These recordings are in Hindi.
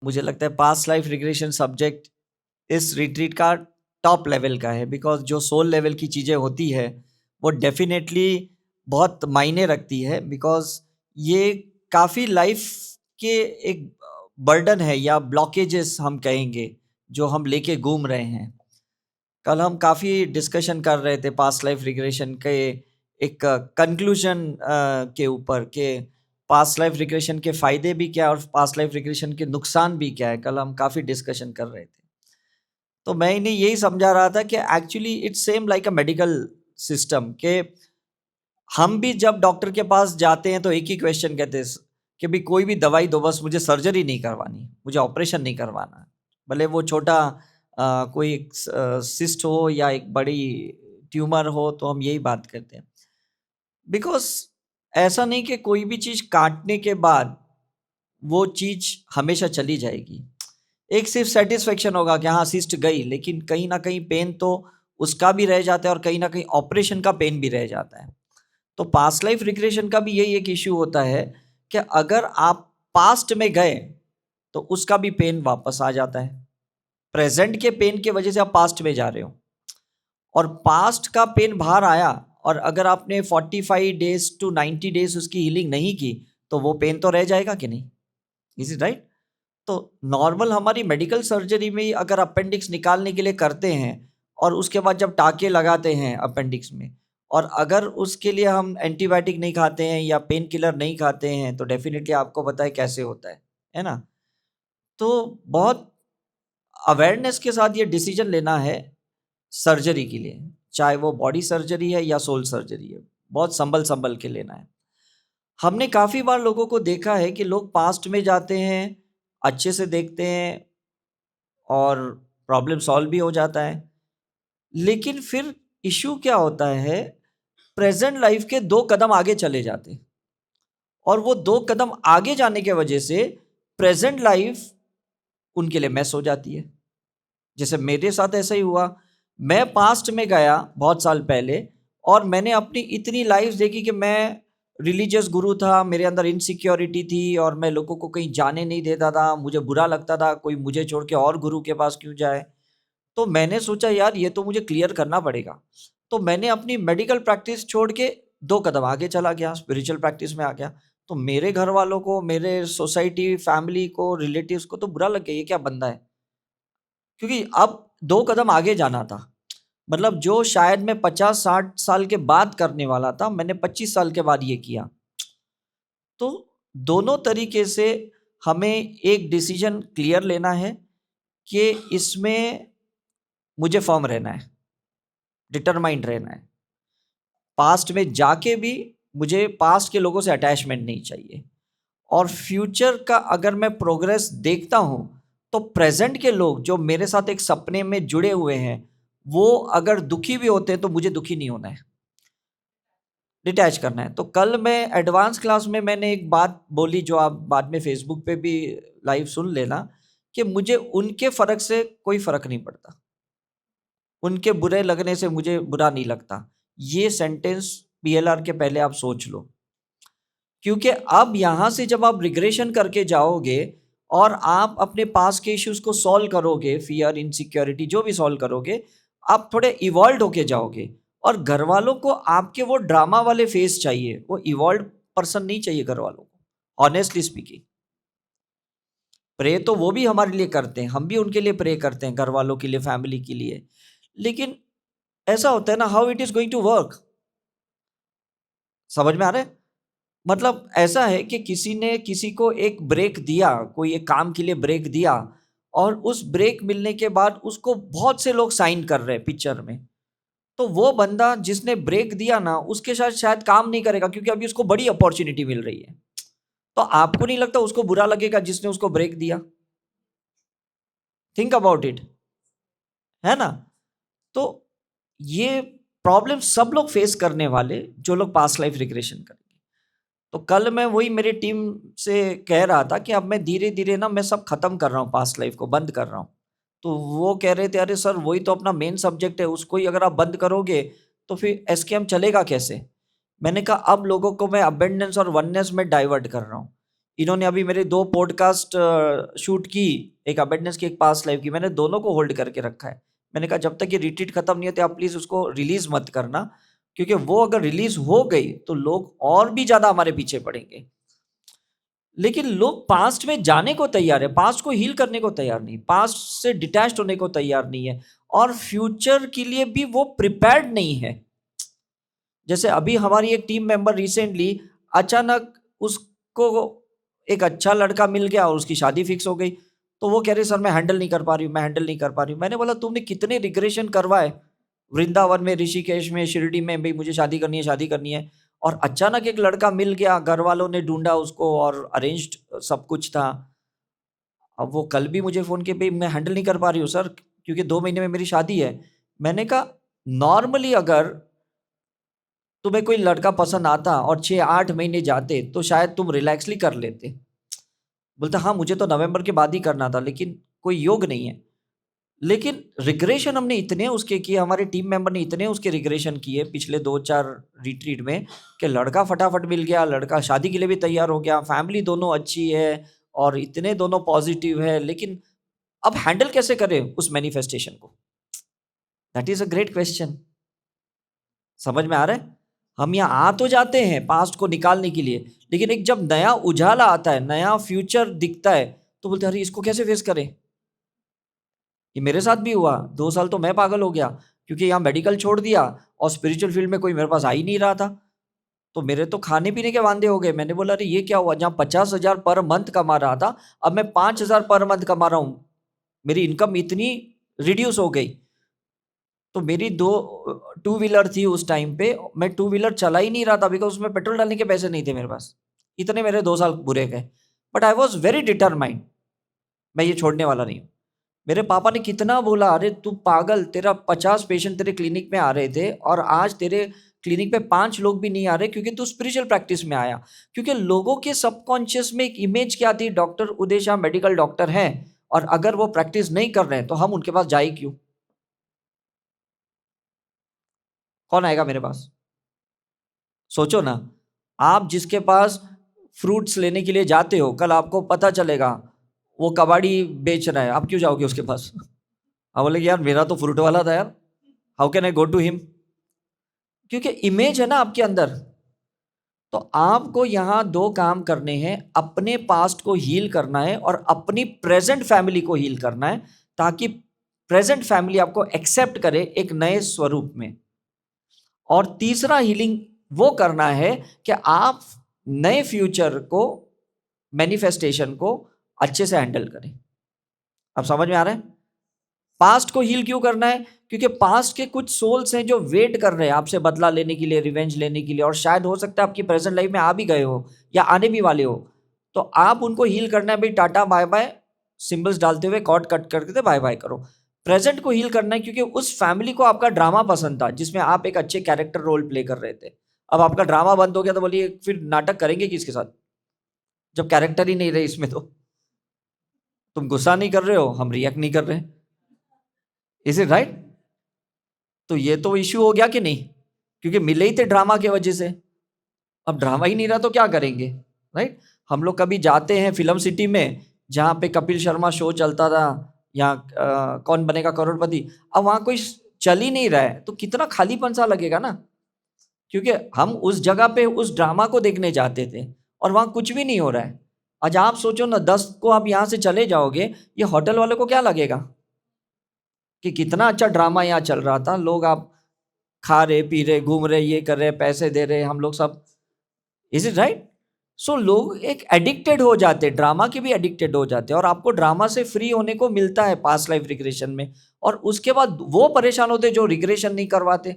मुझे लगता है पास्ट लाइफ रिग्रेशन सब्जेक्ट इस रिट्रीट का टॉप लेवल का है, बिकॉज जो सोल लेवल की चीज़ें होती है वो डेफिनेटली बहुत मायने रखती है, बिकॉज ये काफ़ी लाइफ के एक बर्डन है या ब्लॉकेजेस हम कहेंगे जो हम लेके घूम रहे हैं। कल हम काफ़ी डिस्कशन कर रहे थे पास्ट लाइफ रिग्रेशन के एक कंक्लूजन के ऊपर के पास्ट लाइफ रिग्रेशन के फ़ायदे भी क्या है और पास्ट लाइफ रिग्रेशन के नुकसान भी क्या है। कल हम काफ़ी डिस्कशन कर रहे थे, तो मैं इन्हें यही समझा रहा था कि actually it's same like a medical system के हम भी जब डॉक्टर के पास जाते हैं तो एक ही क्वेश्चन कहते हैं कि भाई कोई भी दवाई दो, बस मुझे सर्जरी नहीं करवानी, मुझे ऑपरेशन नहीं करवाना, भले वो छोटा कोई सिस्ट हो या एक बड़ी ट्यूमर हो, तो हम यही बात करते हैं। बिकॉज ऐसा नहीं कि कोई भी चीज़ काटने के बाद वो चीज़ हमेशा चली जाएगी। एक सिर्फ सेटिस्फेक्शन होगा कि हाँ सिस्ट गई, लेकिन कहीं ना कहीं पेन तो उसका भी रह जाता है और कहीं ना कहीं ऑपरेशन का पेन भी रह जाता है। तो पास्ट लाइफ रिग्रेशन का भी यही एक इश्यू होता है कि अगर आप पास्ट में गए तो उसका भी पेन वापस आ जाता है। प्रेजेंट के पेन की वजह से आप पास्ट में जा रहे हो और पास्ट का पेन बाहर आया, और अगर आपने 45 डेज टू 90 डेज उसकी हीलिंग नहीं की तो वो पेन तो रह जाएगा कि नहीं। Is it right? तो नॉर्मल हमारी मेडिकल सर्जरी में ही अगर अपेंडिक्स निकालने के लिए करते हैं और उसके बाद जब टाके लगाते हैं अपेंडिक्स में, और अगर उसके लिए हम एंटीबायोटिक नहीं खाते हैं या पेन किलर नहीं खाते हैं, तो डेफिनेटली आपको पता है कैसे होता है ना। तो बहुत अवेयरनेस के साथ ये डिसीजन लेना है सर्जरी के लिए, चाहे वो बॉडी सर्जरी है या सोल सर्जरी है, बहुत संभल संभल के लेना है। हमने काफ़ी बार लोगों को देखा है कि लोग पास्ट में जाते हैं, अच्छे से देखते हैं और प्रॉब्लम सॉल्व भी हो जाता है, लेकिन फिर इश्यू क्या होता है, प्रेजेंट लाइफ के 2 कदम आगे चले जाते हैं और वो 2 कदम आगे जाने के वजह से प्रेजेंट लाइफ उनके लिए मैस हो जाती है। जैसे मेरे साथ ऐसा ही हुआ, मैं पास्ट में गया बहुत साल पहले और मैंने अपनी इतनी लाइफ देखी कि मैं रिलीजियस गुरु था, मेरे अंदर इनसिक्योरिटी थी और मैं लोगों को कहीं जाने नहीं देता था, मुझे बुरा लगता था कोई मुझे छोड़ के और गुरु के पास क्यों जाए। तो मैंने सोचा यार ये तो मुझे क्लियर करना पड़ेगा, तो मैंने अपनी मेडिकल प्रैक्टिस छोड़ के 2 कदम आगे चला गया, स्पिरिचुअल प्रैक्टिस में आ गया। तो मेरे घर वालों को, मेरे सोसाइटी, फैमिली को, रिलेटिव्स को तो बुरा लग गया, ये क्या बंदा है, क्योंकि अब 2 कदम आगे जाना था। मतलब जो शायद मैं 50-60 साल के बाद करने वाला था, मैंने 25 साल के बाद ये किया। तो दोनों तरीके से हमें एक डिसीजन क्लियर लेना है कि इसमें मुझे फर्म रहना है, डिटरमाइंड रहना है। पास्ट में जाके भी मुझे पास्ट के लोगों से अटैचमेंट नहीं चाहिए, और फ्यूचर का अगर मैं प्रोग्रेस देखता हूँ तो प्रेजेंट के लोग जो मेरे साथ एक सपने में जुड़े हुए हैं, वो अगर दुखी भी होते हैं तो मुझे दुखी नहीं होना है, डिटैच करना है। तो कल मैं एडवांस क्लास में मैंने एक बात बोली जो आप बाद में फेसबुक पे भी लाइव सुन लेना, कि मुझे उनके फ़र्क से कोई फ़र्क नहीं पड़ता, उनके बुरे लगने से मुझे बुरा नहीं लगता। ये सेंटेंस पीएलआर के पहले आप सोच लो, क्योंकि अब यहाँ से जब आप रिग्रेशन करके जाओगे और आप अपने पास के इश्यूज़ को सॉल्व करोगे, फियर, इनसिक्योरिटी जो भी सॉल्व करोगे, आप थोड़े इवॉल्व होके जाओगे। और घर वालों को आपके वो ड्रामा वाले फेस चाहिए, वो इवॉल्व पर्सन नहीं चाहिए घर वालों को। ऑनेस्टली स्पीकिंग, प्रे तो वो भी हमारे लिए करते हैं, हम भी उनके लिए प्रे करते हैं, घर वालों के लिए, फैमिली के लिए। लेकिन ऐसा होता है ना, how it is going to work, समझ में आ रहा है? मतलब ऐसा है कि किसी ने किसी को एक ब्रेक दिया, कोई एक काम के लिए ब्रेक दिया, और उस ब्रेक मिलने के बाद उसको बहुत से लोग साइन कर रहे हैं पिक्चर में। तो वो बंदा जिसने ब्रेक दिया ना, उसके साथ शायद काम नहीं करेगा क्योंकि अभी उसको बड़ी अपॉर्चुनिटी मिल रही है। तो आपको नहीं लगता उसको बुरा लगेगा जिसने उसको ब्रेक दिया? थिंक अबाउट इट, है ना? तो ये प्रॉब्लम सब लोग फेस करने वाले जो लोग पास्ट लाइफ रिग्रेशन करेंगे। तो कल मैं वही मेरी टीम से कह रहा था कि अब मैं धीरे-धीरे ना मैं सब खत्म कर रहा हूँ, पास्ट लाइफ को बंद कर रहा हूँ। तो वो कह रहे थे अरे सर वही तो अपना मेन सब्जेक्ट है, उसको ही अगर आप बंद करोगे तो फिर एसकेएम चलेगा कैसे? मैंने कहा अब लोगों को मैं अबेंडेंस और वननेस में डाइवर्ट कर रहा हूँ। इन्होंने अभी मेरे 2 पॉडकास्ट शूट की, एक अबेंडेंस की, एक पास्ट लाइफ की, मैंने दोनों को होल्ड करके रखा है। मैंने कहा जब तक ये रिट्रीट खत्म नहीं होती आप प्लीज उसको रिलीज मत करना, क्योंकि वो अगर रिलीज हो गई तो लोग और भी ज्यादा हमारे पीछे पड़ेंगे। लेकिन लोग पास्ट में जाने को तैयार है, पास्ट को हील करने को तैयार नहीं, पास्ट से डिटैच्ड होने को तैयार नहीं है, और फ्यूचर के लिए भी वो प्रिपेयर्ड नहीं है। जैसे अभी हमारी एक टीम मेंबर रिसेंटली अचानक उसको एक अच्छा लड़का मिल गया और उसकी शादी फिक्स हो गई, तो वो कह रही सर मैं हैंडल नहीं कर पा रही हूँ, मैं हैंडल नहीं कर पा रही हूँ। मैंने बोला तुमने कितने रिग्रेशन करवाए वृंदावन में, ऋषिकेश में, शिरडी में, भाई मुझे शादी करनी है, शादी करनी है, और अचानक एक लड़का मिल गया, घर वालों ने ढूंढा उसको और अरेंज्ड सब कुछ था। अब वो कल भी मुझे फोन किया, भाई मैं हैंडल नहीं कर पा रही हूँ सर, क्योंकि 2 महीने में मेरी शादी है। मैंने कहा नॉर्मली अगर तुम्हें कोई लड़का पसंद आता और 6-8 महीने जाते तो शायद तुम रिलैक्सली कर लेते। बोलता हाँ मुझे तो नवंबर के बाद ही करना था, लेकिन कोई योग नहीं है। लेकिन रिग्रेशन हमने इतने उसके किए, हमारे टीम मेंबर ने इतने उसके रिग्रेशन किए पिछले 2-4 रिट्रीट में, कि लड़का फटाफट मिल गया, लड़का शादी के लिए भी तैयार हो गया, फैमिली दोनों अच्छी है और इतने दोनों पॉजिटिव है, लेकिन अब हैंडल कैसे करें उस मैनिफेस्टेशन को? That is a great question. समझ में आ रहा है? हम यहाँ आ तो जाते हैं पास्ट को निकालने के लिए, लेकिन एक जब नया उजाला आता है, नया फ्यूचर दिखता है, तो बोलते हैं अरे इसको कैसे फेस करें। ये मेरे साथ भी हुआ, 2 साल तो मैं पागल हो गया, क्योंकि यहाँ मेडिकल छोड़ दिया और स्पिरिचुअल फील्ड में कोई मेरे पास आ ही नहीं रहा था, तो मेरे तो खाने पीने के वांदे हो गए। मैंने बोला अरे ये क्या हुआ, जहाँ 50,000 पर मंथ कमा रहा था अब मैं 5,000 पर मंथ कमा रहा हूँ, मेरी इनकम इतनी रिड्यूस हो गई। तो मेरी 2 टू व्हीलर थी उस टाइम पे, मैं 2 व्हीलर चला ही नहीं रहा था, बिकॉज उसमें पेट्रोल डालने के पैसे नहीं थे मेरे पास। इतने मेरे 2 साल बुरे गए, but I was very determined, मैं ये छोड़ने वाला नहीं हूँ। मेरे पापा ने कितना बोला, अरे तू पागल, तेरा 50 पेशेंट तेरे क्लिनिक में आ रहे थे और आज तेरे क्लिनिक पे 5 लोग भी नहीं आ रहे, क्योंकि तू स्पिरिचुअल प्रैक्टिस में आया। क्योंकि लोगों के सबकॉन्शियस में एक इमेज क्या थी, डॉक्टर उदय शाह मेडिकल डॉक्टर हैं, और अगर वो प्रैक्टिस नहीं कर रहे हैं तो हम उनके पास जाए क्यों? कौन आएगा मेरे पास? सोचो ना, आप जिसके पास फ्रूट्स लेने के लिए जाते हो, कल आपको पता चलेगा वो कबाड़ी बेच रहा है, आप क्यों जाओगे उसके पास? आप बोले यार मेरा तो फ्रूट वाला था यार, how can I go to him? क्योंकि इमेज है ना आपके अंदर। तो आपको यहाँ 2 काम करने हैं, अपने पास्ट को हील करना है और अपनी प्रेजेंट फैमिली को हील करना है, ताकि प्रेजेंट फैमिली आपको एक्सेप्ट करे एक नए स्वरूप में। और तीसरा हीलिंग वो करना है कि आप नए फ्यूचर को, मैनिफेस्टेशन को अच्छे से हैंडल करें। अब समझ में आ रहा है? पास्ट को हील क्यों करना है? क्योंकि पास्ट के कुछ सोल्स हैं जो वेट कर रहे हैं आपसे बदला लेने के लिए, रिवेंज लेने के लिए, और शायद हो सकता है आपकी प्रेजेंट लाइफ में आ भी गए हो या आने भी वाले हो। तो आप उनको हील करना है, भाई टाटा बाय बाय सिंबल्स डालते हुए कॉर्ड कट करके बाय बाय करो। प्रेजेंट को हील करना है, क्योंकि उस फैमिली को आपका ड्रामा पसंद था जिसमें आप एक अच्छे कैरेक्टर रोल प्ले कर रहे थे। अब आपका ड्रामा बंद हो गया तो बोलिए फिर नाटक करेंगे किसके साथ, जब कैरेक्टर ही नहीं रहे इसमें। तो तुम गुस्सा नहीं कर रहे हो, हम रिएक्ट नहीं कर रहे, इज इट राइट? तो ये तो इश्यू हो गया कि नहीं? क्योंकि मिले ही थे ड्रामा की वजह से, अब ड्रामा ही नहीं रहा तो क्या करेंगे, राइट? हम लोग कभी जाते हैं फिल्म सिटी में जहाँ पे कपिल शर्मा शो चलता था, या कौन बनेगा करोड़पति, अब वहाँ कोई चल ही नहीं रहा है, तो कितना खालीपन सा लगेगा ना। क्योंकि हम उस जगह पे उस ड्रामा को देखने जाते थे और वहाँ कुछ भी नहीं हो रहा है। आज आप सोचो ना, 10 को आप यहाँ से चले जाओगे, ये होटल वाले को क्या लगेगा कि कितना अच्छा ड्रामा यहाँ चल रहा था, लोग आप खा रहे, पी रहे, घूम रहे, ये कर रहे, पैसे दे रहे, हम लोग सब। Is it right? सो लोग एक एडिक्टेड हो जाते, ड्रामा के भी एडिक्टेड हो जाते हैं, और आपको ड्रामा से फ्री होने को मिलता है पास्ट लाइफ रिग्रेशन में। और उसके बाद वो परेशान होते जो रिग्रेशन नहीं करवाते,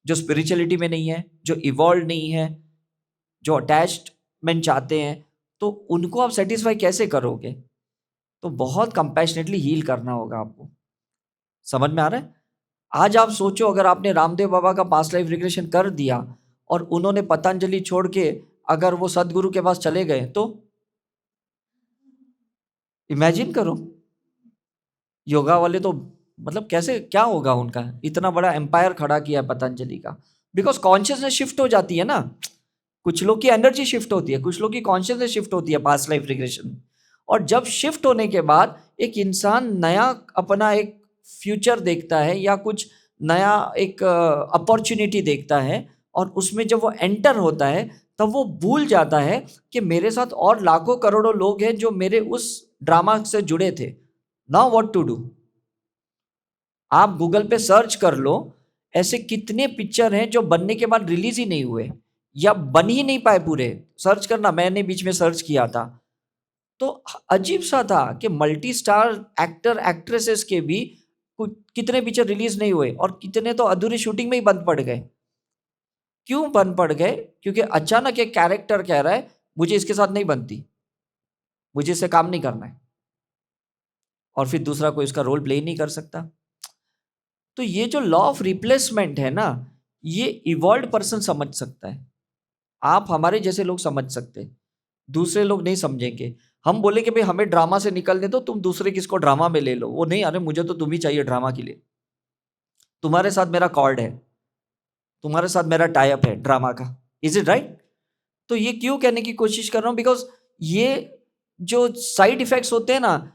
जो स्पिरिचुअलिटी में नहीं है, जो इवॉल्व नहीं है, जो अटैचमेंट चाहते हैं, तो उनको आप सेटिस्फाई कैसे करोगे? तो बहुत कंपैशनेटली हील करना होगा आपको। समझ में आ रहा है? आज आप सोचो, अगर आपने रामदेव बाबा का पास्ट लाइफ रिग्रेशन कर दिया और उन्होंने पतंजलि छोड़ के अगर वो सदगुरु के पास चले गए, तो इमेजिन करो, योगा वाले तो मतलब कैसे, क्या होगा उनका, इतना बड़ा एम्पायर खड़ा किया है पतंजलि का। बिकॉज कॉन्शियसनेस शिफ्ट हो जाती है ना, कुछ लोग की एनर्जी शिफ्ट होती है, कुछ लोग की कॉन्शियसनेस शिफ्ट होती है पास्ट लाइफ रिग्रेशन में। और जब शिफ्ट होने के बाद एक इंसान नया अपना एक फ्यूचर देखता है या कुछ नया एक अपॉर्चुनिटी देखता है, और उसमें जब वो एंटर होता है तब वो भूल जाता है कि मेरे साथ और लाखों करोड़ों लोग हैं जो मेरे उस ड्रामा से जुड़े थे। Now what to do? आप गूगल पे सर्च कर लो, ऐसे कितने पिक्चर हैं जो बनने के बाद रिलीज ही नहीं हुए या बन ही नहीं पाए पूरे। सर्च करना, मैंने बीच में सर्च किया था, तो अजीब सा था कि मल्टी स्टार एक्टर एक्ट्रेसेस के भी कितने पिक्चर रिलीज नहीं हुए और कितने तो अधूरी शूटिंग में ही बंद पड़ गए। क्यों बंद पड़ गए? क्योंकि अचानक एक कैरेक्टर कह रहा है मुझे इसके साथ नहीं बनती, मुझे इससे काम नहीं करना है, और फिर दूसरा कोई उसका रोल प्ले ही नहीं कर सकता। तो ये जो लॉ ऑफ रिप्लेसमेंट है ना, ये इवॉल्व पर्सन समझ सकता है, आप हमारे जैसे लोग समझ सकते हैं, दूसरे लोग नहीं समझेंगे। हम बोले कि भाई हमें ड्रामा से निकलने दो, तुम दूसरे किसको ड्रामा में ले लो, वो नहीं, अरे मुझे तो तुम ही चाहिए ड्रामा के लिए, तुम्हारे साथ मेरा कॉर्ड है, तुम्हारे साथ मेरा टाई अप है ड्रामा का। Is it right? तो ये क्यों कहने की कोशिश कर रहा हूं? बिकॉज ये जो साइड इफेक्ट्स होते हैं ना,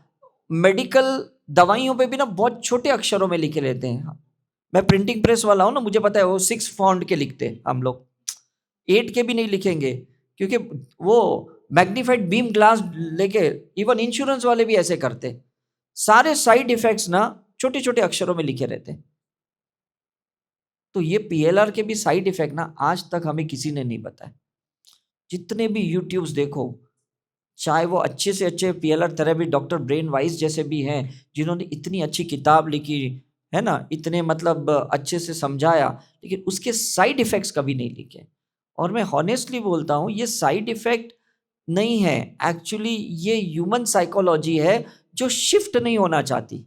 मेडिकल दवाइयों पे भी ना बहुत छोटे अक्षरों में लिखे रहते हैं। मैं प्रिंटिंग प्रेस वाला हूं ना, मुझे पता है वो 6 फॉन्ट के लिखते हैं, हम लोग 8 के भी नहीं लिखेंगे, क्योंकि वो मैग्नीफाइड बीम ग्लास लेके इवन इंश्योरेंस वाले भी ऐसे करते। सारे साइड इफेक्ट्स ना छोटे छोटे अक्षरों में लिखे रहते हैं। तो ये पीएलआर के भी साइड इफेक्ट ना आज तक हमें किसी ने नहीं बताया। जितने भी यूट्यूब्स देखो, चाहे वो अच्छे से अच्छे PLR therapy doctor brain wise जैसे भी हैं, जिन्होंने इतनी अच्छी किताब लिखी है ना, इतने मतलब अच्छे से समझाया, लेकिन उसके साइड इफेक्ट्स कभी नहीं लिखे। और मैं हॉनेस्टली बोलता हूँ, ये साइड इफेक्ट नहीं है, एक्चुअली ये ह्यूमन साइकोलॉजी है जो शिफ्ट नहीं होना चाहती।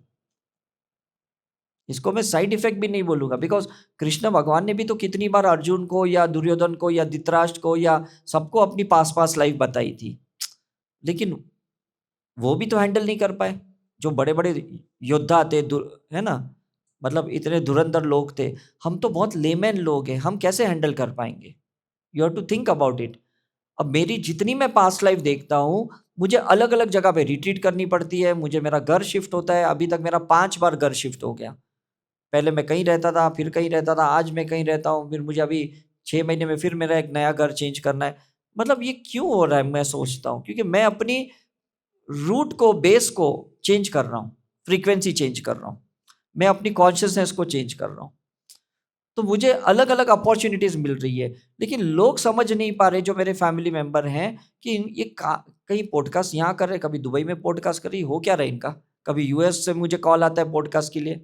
इसको मैं साइड इफेक्ट भी नहीं बोलूंगा, बिकॉज कृष्ण भगवान ने भी तो कितनी बार अर्जुन को या दुर्योधन को या धृतराष्ट्र को या सबको अपनी पास लाइफ बताई थी, लेकिन वो भी तो हैंडल नहीं कर पाए। जो बड़े बड़े योद्धा थे, है ना, मतलब इतने धुरंधर लोग थे, हम तो बहुत लेमैन लोग हैं, हम कैसे हैंडल कर पाएंगे? You have to think about it. अब मेरी जितनी मैं पास्ट लाइफ देखता हूँ, मुझे अलग अलग जगह पे रिट्रीट करनी पड़ती है, मुझे मेरा घर शिफ्ट होता है, अभी तक मेरा 5 बार घर शिफ्ट हो गया। पहले मैं कहीं रहता था, फिर कहीं रहता था, आज मैं कहीं रहता हूँ, फिर मुझे अभी 6 महीने में फिर मेरा एक नया घर चेंज करना है। मतलब ये क्यों हो रहा है? मैं सोचता हूँ क्योंकि मैं अपनी रूट को, बेस को चेंज कर रहा हूँ, फ्रीक्वेंसी चेंज कर रहा हूँ, मैं अपनी कॉन्शियसनेस को चेंज कर रहा हूँ। तो मुझे अलग अलग अपॉर्चुनिटीज मिल रही है, लेकिन लोग समझ नहीं पा रहे जो मेरे फैमिली मेंबर हैं कि ये कहीं पॉडकास्ट यहाँ कर रहे, कभी दुबई में पॉडकास्ट कर रही, हो क्या रहा है इनका। कभी यूएस से मुझे कॉल आता है पॉडकास्ट के लिए,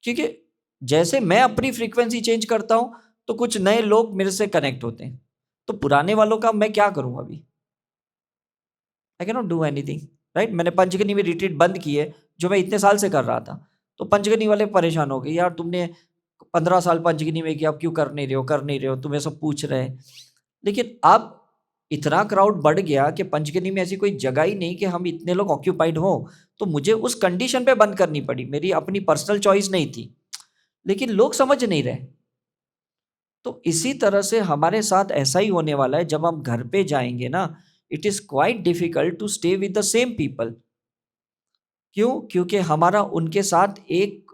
क्योंकि जैसे मैं अपनी फ्रीक्वेंसी चेंज करता हूँ तो कुछ नए लोग मेरे से कनेक्ट होते हैं। तो पुराने वालों का मैं क्या करूँ अभी? I can not do anything, right. मैंने पंचगनी में रिट्रीट बंद की है, जो मैं इतने साल से कर रहा था। तो पंचगनी वाले परेशान हो गए, यार तुमने 15 साल पंचगनी में किया, अब क्यों कर नहीं रहे हो, कर नहीं रहे हो, तुम्हें सब पूछ रहे हैं। लेकिन अब इतना क्राउड बढ़ गया कि पंचगनी में ऐसी कोई जगह ही नहीं कि हम इतने लोग ऑक्यूपाइड हो, तो मुझे उस कंडीशन पे बंद करनी पड़ी, मेरी अपनी पर्सनल चॉइस नहीं थी, लेकिन लोग समझ नहीं रहे। तो इसी तरह से हमारे साथ ऐसा ही होने वाला है। जब हम घर पे जाएंगे ना, it is quite difficult to stay with the same people. क्यों? क्योंकि हमारा उनके साथ एक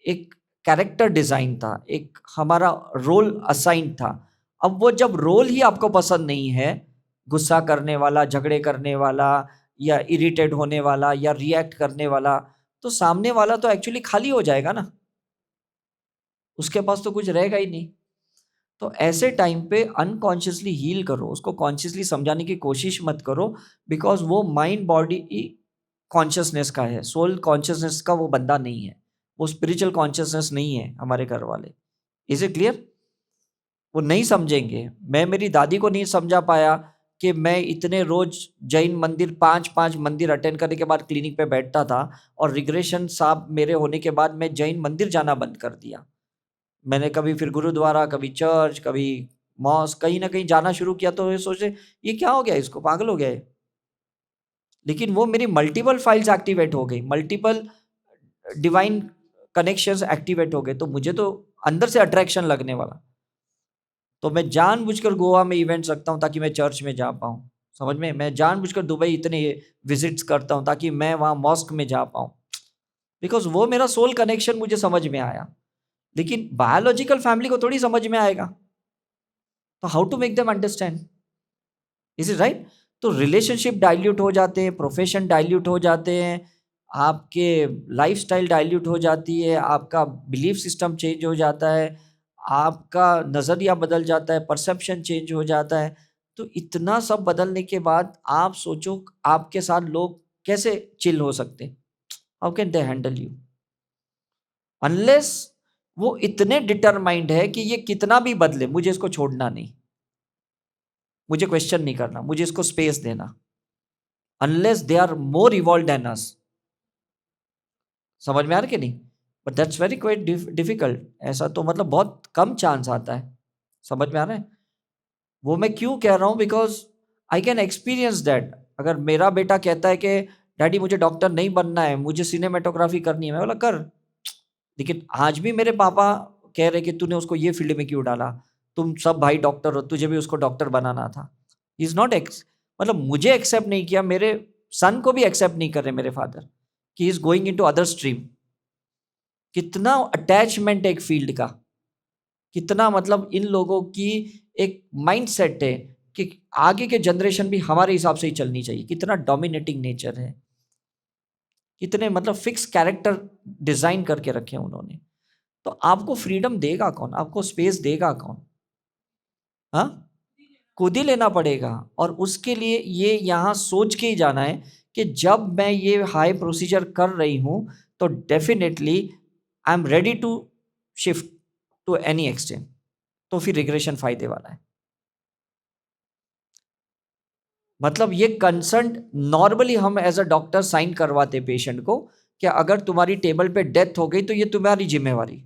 एक कैरेक्टर डिजाइन था, एक हमारा रोल असाइन था। अब वो जब रोल ही आपको पसंद नहीं है, गुस्सा करने वाला, झगड़े करने वाला, या इरिटेट होने वाला, या रिएक्ट करने वाला, तो सामने वाला तो एक्चुअली खाली हो जाएगा ना, उसके पास तो कुछ रहेगा ही नहीं। तो ऐसे टाइम पे अनकॉन्शियसली हील करो, उसको कॉन्शियसली समझाने की कोशिश मत करो, बिकॉज वो माइंड बॉडी कॉन्शियसनेस का है, सोल कॉन्शियसनेस का वो बंदा नहीं है, वो स्पिरिचुअल कॉन्शियसनेस नहीं है हमारे घर वाले। Is it clear? वो नहीं समझेंगे। मैं मेरी दादी को नहीं समझा पाया कि मैं इतने रोज जैन मंदिर 5-5 मंदिर अटेंड करने के बाद क्लिनिक पे बैठता था, और रिग्रेशन साहब मेरे होने के बाद मैं जैन मंदिर जाना बंद कर दिया। मैंने कभी फिर गुरुद्वारा, कभी चर्च, कभी मॉस्क, कहीं ना कहीं जाना शुरू किया, तो ये सोचे ये क्या हो गया, इसको पागल हो गया है। लेकिन वो मेरी मल्टीपल फाइल्स एक्टिवेट हो गई, मल्टीपल डिवाइन कनेक्शंस एक्टिवेट हो गए, तो मुझे तो अंदर से अट्रैक्शन लगने वाला। तो मैं जानबूझकर गोवा में इवेंट्स रखता हूँ ताकि मैं चर्च में जा पाऊँ, समझ में। मैं जानबूझकर दुबई इतने विजिट्स करता हूँ ताकि मैं वहाँ मॉस्क में जा पाऊँ, बिकॉज वो मेरा सोल कनेक्शन मुझे समझ में आया। लेकिन बायोलॉजिकल फैमिली को थोड़ी समझ में आएगा, तो how to make them understand, is it right? तो रिलेशनशिप डाइल्यूट हो जाते हैं, प्रोफेशन डाइल्यूट हो जाते हैं, आपके लाइफस्टाइल डाइल्यूट हो जाती है, आपका बिलीफ सिस्टम चेंज हो जाता है, आपका नज़रिया बदल जाता है, परसेप्शन चेंज हो जाता है। तो इतना सब बदलने के बाद आप सोचो आपके साथ लोग कैसे चिल हो सकते, how can they handle you, unless वो इतने डिटरमाइंड है कि ये कितना भी बदले मुझे इसको छोड़ना नहीं, मुझे क्वेश्चन नहीं करना, मुझे इसको स्पेस देना, unless they are more evolve than us. समझ में आ रहा कि नहीं? But that's very quite difficult. ऐसा तो मतलब बहुत कम चांस आता है, समझ में आ रहा है? वो मैं क्यों कह रहा हूँ, because I can experience that. अगर मेरा बेटा कहता है कि डैडी मुझे डॉक्टर नहीं बनना है, मुझे सिनेमेटोग्राफी करनी है, मैं बोला कर। लेकिन आज भी मेरे पापा कह रहे कि तूने उसको ये फील्ड में क्यों डाला, तुम सब भाई डॉक्टर हो, तुझे भी उसको डॉक्टर बनाना था। इज नॉट मतलब मुझे एक्सेप्ट नहीं किया, मेरे सन को भी एक्सेप्ट नहीं कर रहे मेरे फादर कि is going into other stream. कितना अटैचमेंट है एक फील्ड का, कितना मतलब इन लोगों की एक माइंडसेट है कि आगे के जनरेशन भी हमारे हिसाब से ही चलनी चाहिए। कितना डोमिनेटिंग नेचर है, कितने मतलब फिक्स कैरेक्टर डिजाइन करके रखे हैं उन्होंने। तो आपको फ्रीडम देगा कौन, आपको स्पेस देगा कौन? हाँ, खुद ही लेना पड़ेगा। और उसके लिए ये यहाँ सोच के ही जाना है कि जब मैं ये हाई प्रोसीजर कर रही हूँ तो definitely I am ready to shift to any extent, तो फिर रिग्रेशन फायदे वाला है। मतलब ये कंसर्न नॉर्मली हम एज अ डॉक्टर साइन करवाते पेशेंट को कि अगर तुम्हारी टेबल पे डेथ हो गई तो ये तुम्हारी जिम्मेवारी।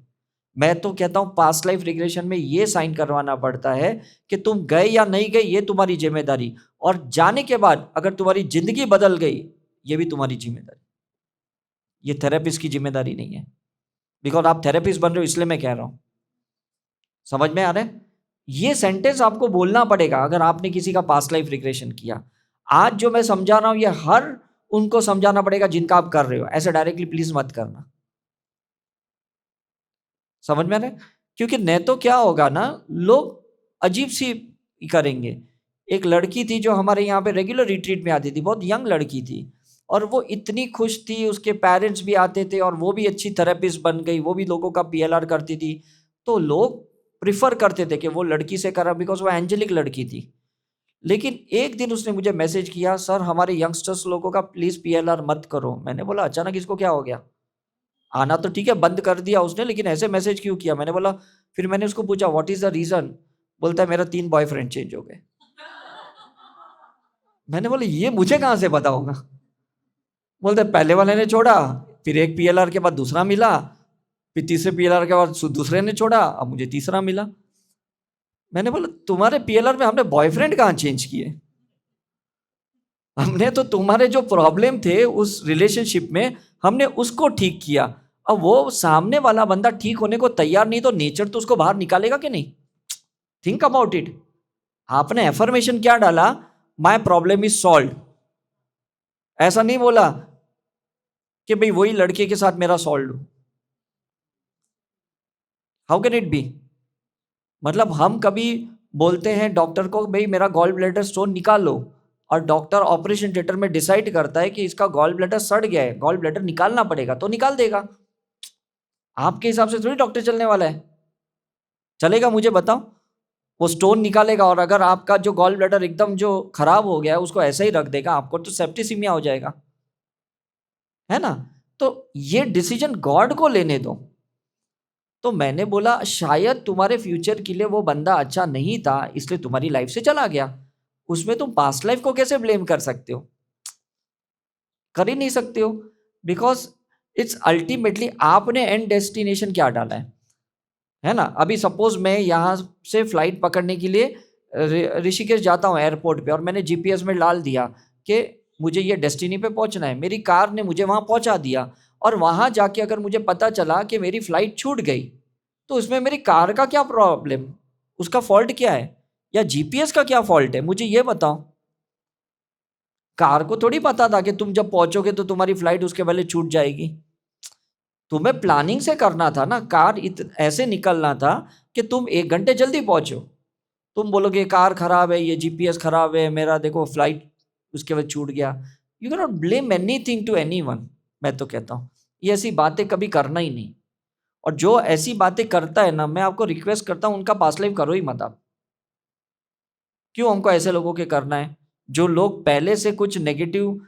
मैं तो कहता हूं पास्ट लाइफ रिग्रेशन में ये साइन करवाना पड़ता है कि तुम गए या नहीं गए ये तुम्हारी जिम्मेदारी, और जाने के बाद अगर तुम्हारी जिंदगी बदल गई ये भी तुम्हारी जिम्मेदारी, ये थेरेपिस्ट की जिम्मेदारी नहीं है। बिकॉज आप थेरेपिस्ट बन रहे हो इसलिए मैं कह रहा हूं, समझ में आ रहा है? ये सेंटेंस आपको बोलना पड़ेगा अगर आपने किसी का पास्ट लाइफ रिग्रेशन किया। आज जो मैं समझा रहा हूं ये हर उनको समझाना पड़ेगा जिनका आप कर रहे हो, ऐसे डायरेक्टली प्लीज मत करना। समझ में आ रहा है? क्योंकि नहीं तो क्या होगा ना, लोग अजीब सी करेंगे। एक लड़की थी जो हमारे यहाँ पे रेगुलर रिट्रीट में आती थी, बहुत यंग लड़की थी, और वो इतनी खुश थी, उसके पेरेंट्स भी आते थे और वो भी अच्छी थेरेपिस्ट बन गई, वो भी लोगों का पीएलआर करती थी। तो लोग प्रिफर करते थे कि वो लड़की से करा, बिकॉज वो एंजेलिक लड़की थी। लेकिन एक दिन उसने मुझे मैसेज किया, सर हमारे यंगस्टर्स लोगों का प्लीज पीएलआर मत करो। मैंने बोला अचानक इसको क्या हो गया? आना तो ठीक है, बंद कर दिया उसने, लेकिन ऐसे मैसेज क्यों किया? मैंने बोला, फिर मैंने उसको पूछा व्हाट इज द रीजन? बोलता है मेरा 3 बॉयफ्रेंड चेंज हो गए। मैंने बोला ये मुझे कहां से पता होगा? बोलते पहले वाले ने छोड़ा, फिर एक पीएलआर के बाद दूसरा मिला, फिर तीसरे पीएलआर के बाद दूसरे ने छोड़ा, अब मुझे तीसरा मिला। मैंने बोला तुम्हारे पीएलआर में हमने बॉयफ्रेंड कहां चेंज किए? हमने तो तुम्हारे जो प्रॉब्लम थे उस रिलेशनशिप में हमने उसको ठीक किया। अब वो सामने वाला बंदा ठीक होने को तैयार नहीं तो नेचर तो उसको बाहर निकालेगा कि नहीं? Think about it. आपने एफर्मेशन क्या डाला? My problem is solve. ऐसा नहीं बोला कि भाई वही लड़के के साथ मेरा solve. How can it be? मतलब हम कभी बोलते हैं डॉक्टर को भाई मेरा गॉल ब्लैडर स्टोन निकाल लो, और डॉक्टर ऑपरेशन थिएटर में डिसाइड करता है कि इसका गॉल ब्लैडर सड़ गया है, गॉल ब्लैडर निकालना पड़ेगा, तो निकाल देगा। आपके हिसाब से थोड़ी डॉक्टर चलने वाला है? चलेगा? मुझे बताओ। वो स्टोन निकालेगा, और अगर आपका जो गॉल ब्लैडर एकदम जो खराब हो गया है उसको ऐसे ही रख देगा, आपको तो सेप्टिसिमिया हो जाएगा, है ना? तो ये डिसीजन गॉड को लेने दो। तो मैंने बोला शायद तुम्हारे फ्यूचर के लिए वो बंदा अच्छा नहीं था इसलिए तुम्हारी लाइफ से चला गया, उसमें तुम पास्ट लाइफ को कैसे ब्लेम कर सकते हो? कर ही नहीं सकते हो, बिकॉज इट्स अल्टीमेटली आपने एंड डेस्टिनेशन क्या डाला है ना? अभी सपोज मैं यहाँ से फ्लाइट पकड़ने के लिए ऋषिकेश जाता हूँ एयरपोर्ट पे, और मैंने जीपीएस में डाल दिया कि मुझे ये डेस्टिनी पे पहुँचना है, मेरी कार ने मुझे वहाँ पहुँचा दिया, और वहाँ जाके अगर मुझे पता चला कि मेरी फ्लाइट छूट गई तो उसमें मेरी कार का क्या प्रॉब्लम? उसका फॉल्ट क्या है, या जीपीएस का क्या फॉल्ट है, मुझे ये बताओ। कार को थोड़ी पता था कि तुम जब पहुंचोगे तो तुम्हारी फ्लाइट उसके पहले छूट जाएगी। तुम्हें प्लानिंग से करना था ना, कार ऐसे निकलना था कि तुम 1 घंटे जल्दी पहुंचो। तुम बोलोगे कार खराब है, ये जीपीएस खराब है, मेरा देखो फ्लाइट उसके बाद छूट गया। You can not blame anything to anyone. मैं तो कहता हूँ ये ऐसी बातें कभी करना ही नहीं। और जो ऐसी बातें करता है ना, मैं आपको रिक्वेस्ट करता हूँ उनका पास्ट लाइफ करो ही मत आप। क्यों हमको ऐसे लोगों के करना है जो लोग पहले से कुछ नेगेटिव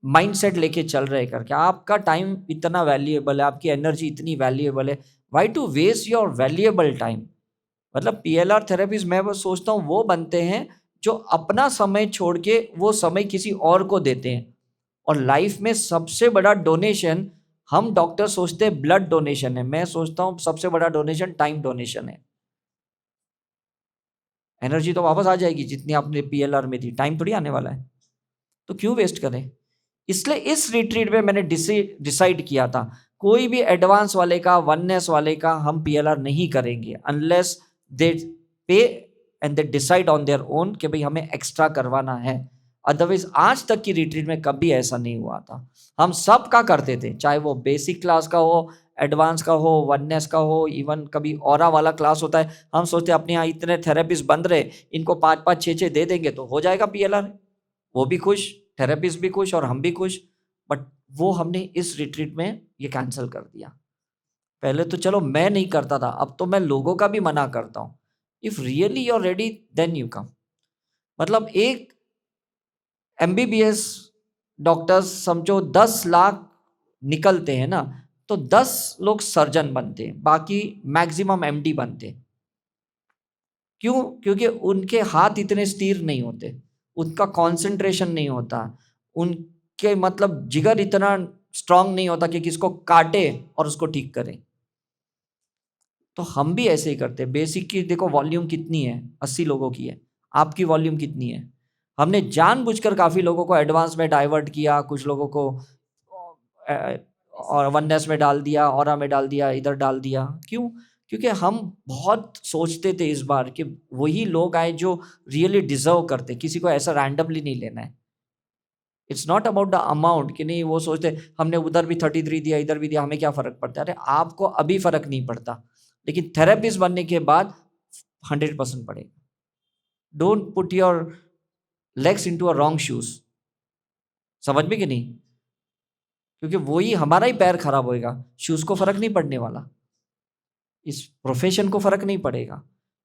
माइंडसेट लेके चल रहे करके। आपका टाइम इतना वैल्यूएबल है, आपकी एनर्जी इतनी वैल्यूएबल है, why to waste your valuable time. मतलब पीएलआर थेरेपीज मैं वो सोचता हूँ वो बनते हैं जो अपना समय छोड़ के वो समय किसी और को देते हैं। और लाइफ में सबसे बड़ा डोनेशन, हम डॉक्टर सोचते हैं ब्लड डोनेशन है, मैं सोचता हूँ सबसे बड़ा डोनेशन टाइम डोनेशन है। एनर्जी तो वापस आ जाएगी जितनी आपने पीएलआर में दी, टाइम थोड़ी आने वाला है, तो क्यों वेस्ट करें। इसलिए इस रिट्रीट में मैंने डिसाइड किया था कोई भी एडवांस वाले का, वननेस वाले का हम पीएलआर नहीं करेंगे अनलेस दे पे and they decide on their own कि भाई हमें एक्स्ट्रा करवाना है। अदरवाइज आज तक की रिट्रीट में कभी ऐसा नहीं हुआ था। हम सब का करते थे, चाहे वो बेसिक क्लास का हो, एडवांस का हो, वननेस का हो, इवन कभी ऑरा वाला क्लास होता है। हम सोचते अपने यहाँ इतने थेरेपिस्ट बन रहे, इनको 5-5 6-6 दे देंगे तो हो जाएगा पीएलआर। वो भी खुश, थेरेपिस्ट भी खुश और हम भी खुश। बट वो हमने इस रिट्रीट में ये कैंसिल कर दिया। पहले तो चलो मैं नहीं करता था, अब तो मैं लोगों का भी मना करता हूँ। If really you are ready then you come. मतलब एक एमबीबीएस डॉक्टर्स समझो 10 लाख निकलते हैं ना, तो 10 लोग सर्जन बनते हैं, बाकी मैक्सिमम एमडी बनते हैं। क्यों? क्योंकि उनके हाथ इतने स्थिर नहीं होते, उनका कंसंट्रेशन नहीं होता, उनके मतलब जिगर इतना स्ट्रांग नहीं होता कि किसको काटे और उसको ठीक करे। तो हम भी ऐसे ही करते हैं। बेसिक की देखो वॉल्यूम कितनी है, 80 लोगों की है, आपकी वॉल्यूम कितनी है। हमने जानबूझकर काफ़ी लोगों को एडवांस में डाइवर्ट किया, कुछ लोगों को और वननेस में डाल दिया, ऑरा में डाल दिया, इधर डाल दिया। क्यों? क्योंकि हम बहुत सोचते थे इस बार कि वही लोग आए जो रियली डिजर्व करते, किसी को ऐसा रैंडमली नहीं लेना है। It's not about the amount कि नहीं, वो सोचते हमने उधर भी 33 दिया, इधर भी दिया, हमें क्या फ़र्क पड़ता है। अरे आपको अभी फ़र्क नहीं पड़ता, लेकिन थेरेपिस्ट बनने के बाद 100% पड़ेगा। Don't put your legs into a wrong shoes. समझ में कि नहीं? क्योंकि वही हमारा ही पैर खराब होएगा, शूज को फर्क नहीं पड़ने वाला, इस प्रोफेशन को फर्क नहीं पड़ेगा,